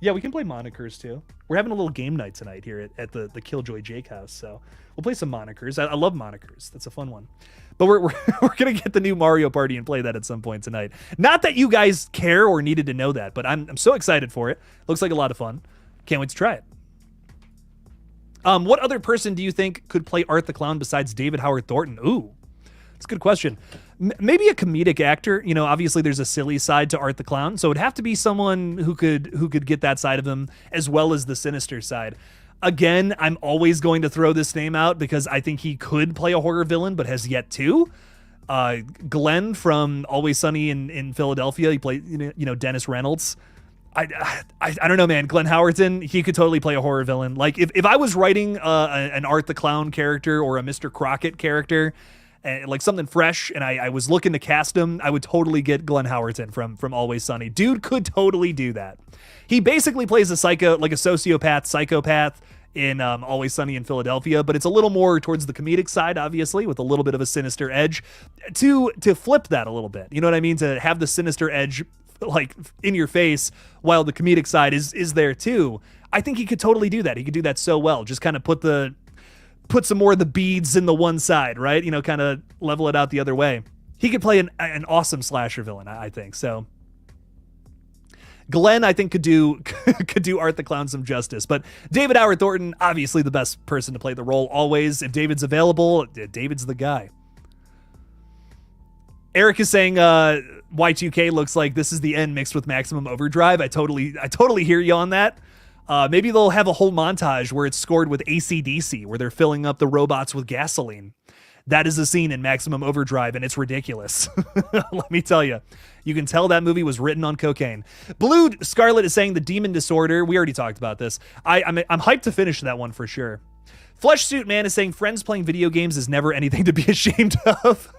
Yeah, we can play monikers too. We're having a little game night tonight here at the KillJoy Jake house, so we'll play some monikers. I love monikers. That's a fun one. But we're we're gonna get the new Mario Party and play that at some point tonight. Not that you guys care or needed to know that, but I'm so excited for it. Looks like a lot of fun. Can't wait to try it. What other person do you think could play Art the Clown besides David Howard Thornton? Ooh, that's a good question. Maybe a comedic actor. You know, obviously there's a silly side to Art the Clown, so it'd have to be someone who could get that side of him as well as the sinister side. Again, I'm always going to throw this name out because I think he could play a horror villain, but has yet to. Glenn from Always Sunny in Philadelphia. He played, you know, Dennis Reynolds. I don't know, man. Glenn Howerton, he could totally play a horror villain. Like if I was writing an Art the Clown character or a Mr. Crockett character, like something fresh, and I was looking to cast him, I would totally get Glenn Howerton from Always Sunny. Dude could totally do that. He basically plays a sociopath, psychopath in Always Sunny in Philadelphia, but it's a little more towards the comedic side, obviously, with a little bit of a sinister edge. To flip that a little bit, you know what I mean? To have the sinister edge like in your face while the comedic side is there too. I think he could totally do that. He could do that so well. Just kind of put some more of the beads in the one side, right? You know, kind of level it out the other way. He could play an awesome slasher villain, I think. So Glenn, I think, could do Art the Clown some justice. But David Howard Thornton, obviously the best person to play the role always. If David's available, David's the guy. Eric is saying Y2K looks like this is the end mixed with Maximum Overdrive. I totally hear you on that. Maybe they'll have a whole montage where it's scored with AC/DC, where they're filling up the robots with gasoline. That is a scene in Maximum Overdrive, and it's ridiculous. Let me tell you. You can tell that movie was written on cocaine. Blue Scarlet is saying the Demon Disorder. We already talked about this. I'm hyped to finish that one for sure. Flesh Suit Man is saying friends playing video games is never anything to be ashamed of.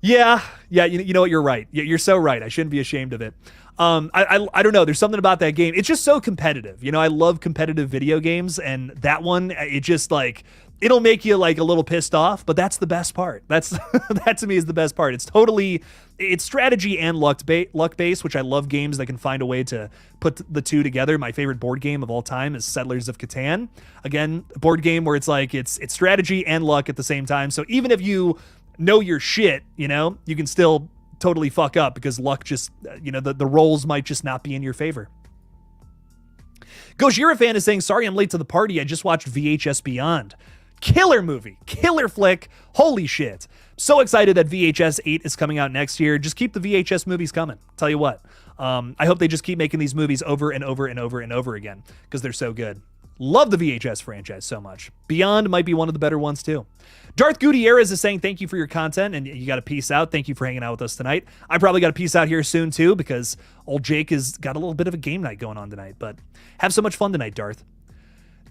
Yeah, you know what? You're right. You're so right. I shouldn't be ashamed of it. I don't know. There's something about that game. It's just so competitive. You know, I love competitive video games, and that one, it just like, it'll make you like a little pissed off, but that's the best part. That to me is the best part. It's strategy and luck based, which I love games that can find a way to put the two together. My favorite board game of all time is Settlers of Catan. Again, a board game where it's like, it's strategy and luck at the same time. So even if you know your shit, you know, you can still totally fuck up because luck just, you know, the rolls might just not be in your favor. Gojira fan is saying, sorry I'm late to the party. I just watched VHS Beyond. Killer movie, killer flick. Holy shit. So excited that VHS 8 is coming out next year. Just keep the VHS movies coming. Tell you what. I hope they just keep making these movies over and over and over and over again because they're so good. Love the VHS franchise so much. Beyond might be one of the better ones too. Darth Gutierrez is saying thank you for your content, and you got to peace out. Thank you for hanging out with us tonight. I probably got to peace out here soon too because old Jake has got a little bit of a game night going on tonight, but have so much fun tonight, Darth.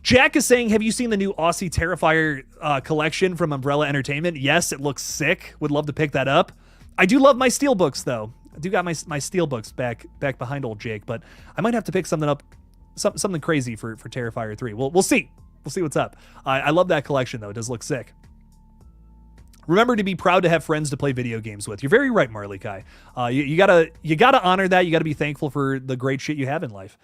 Jack is saying, have you seen the new Aussie Terrifier collection from Umbrella Entertainment? Yes, it looks sick. Would love to pick that up. I do love my steelbooks though. I do got my steelbooks back behind old Jake, but I might have to pick something up. Something crazy for Terrifier 3. We'll see. We'll see what's up. I love that collection, though. It does look sick. Remember to be proud to have friends to play video games with. You're very right, Marley Kai. You gotta honor that. You gotta be thankful for the great shit you have in life.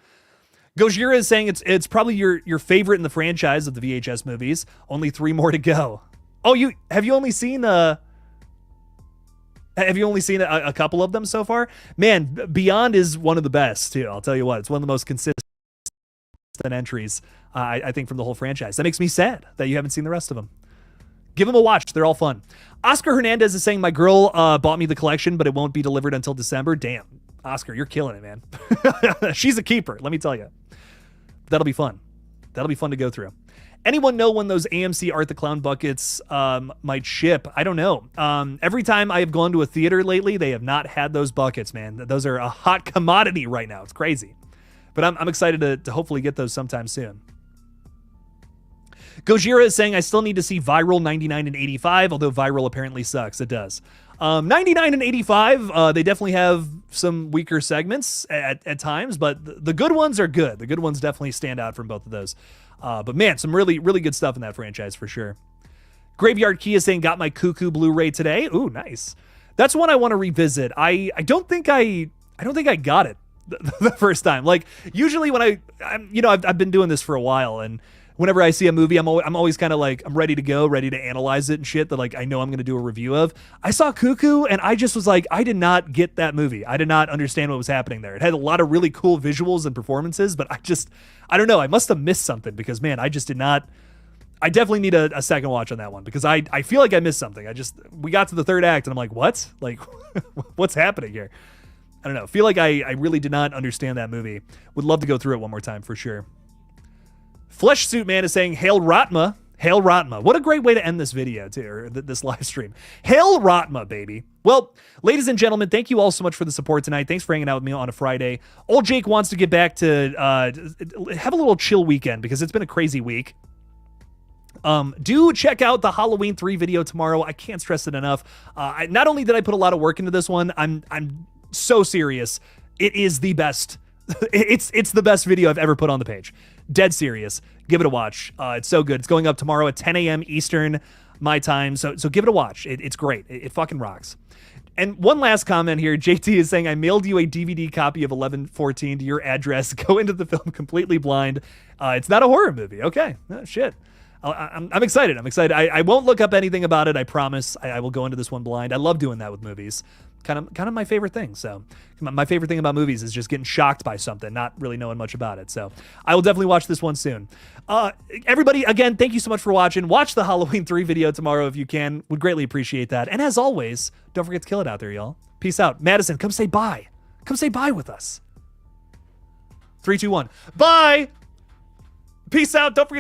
Gojira is saying it's probably your favorite in the franchise of the VHS movies. Only 3 more to go. Oh, have you only seen a couple of them so far? Man, Beyond is one of the best too. I'll tell you what. It's one of the most consistent entries, I think, from the whole franchise. That makes me sad that you haven't seen the rest of them. Give them a watch. They're all fun. Oscar Hernandez is saying, my girl bought me the collection, but it won't be delivered until December. Damn, Oscar, you're killing it, man. She's a keeper, let me tell you. That'll be fun. That'll be fun to go through. Anyone know when those AMC Art the Clown buckets might ship? I don't know. Every time I have gone to a theater lately, they have not had those buckets, man. Those are a hot commodity right now. It's crazy. But I'm excited to hopefully get those sometime soon. Gojira is saying, I still need to see Viral 99 and 85, although Viral apparently sucks. It does. 99 and 85, they definitely have some weaker segments at times, but the good ones are good. The good ones definitely stand out from both of those. But man, some really, really good stuff in that franchise for sure. Graveyard Key is saying, got my Cuckoo Blu-ray today. Ooh, nice. That's one I want to revisit. I don't think I got it the first time. Like usually when I've been doing this for a while, and whenever I see a movie, I'm always kind of like, I'm ready to go, ready to analyze it and shit that like I know I'm going to do a review of. I saw Cuckoo and I just was like, I did not get that movie. I did not understand what was happening there. It had a lot of really cool visuals and performances, but I don't know. I must have missed something because, man, I just did not. I definitely need a second watch on that one because I feel like I missed something. We got to the third act and I'm like, what? Like, what's happening here? I don't know. Feel like I really did not understand that movie. Would love to go through it one more time for sure. Flesh Suit Man is saying, Hail Ratma. Hail Ratma. What a great way to end this video, too, or this live stream. Hail Ratma, baby. Well, ladies and gentlemen, thank you all so much for the support tonight. Thanks for hanging out with me on a Friday. Old Jake wants to get back to have a little chill weekend because it's been a crazy week. Do check out the Halloween 3 video tomorrow. I can't stress it enough. Not only did I put a lot of work into this one, I'm so serious. It is the best. It's the best video I've ever put on the page. Dead serious. Give it a watch. It's so good. It's going up tomorrow at 10 a.m. Eastern, my time. So give it a watch. It's great. It fucking rocks. And one last comment here. JT is saying, I mailed you a DVD copy of 1114 to your address. Go into the film completely blind. It's not a horror movie. Okay. Oh, shit. I'm excited. I'm excited. I won't look up anything about it. I promise. I will go into this one blind. I love doing that with movies. Kind of my favorite thing. So my favorite thing about movies is just getting shocked by something, not really knowing much about it. So I will definitely watch this one soon. Everybody, again, thank you so much for watching. Watch the Halloween 3 video tomorrow if you can. Would greatly appreciate that. And as always, don't forget to kill it out there, y'all. Peace out. Madison, come say bye. Come say bye with us. 3, 2, 1. Bye. Peace out. Don't forget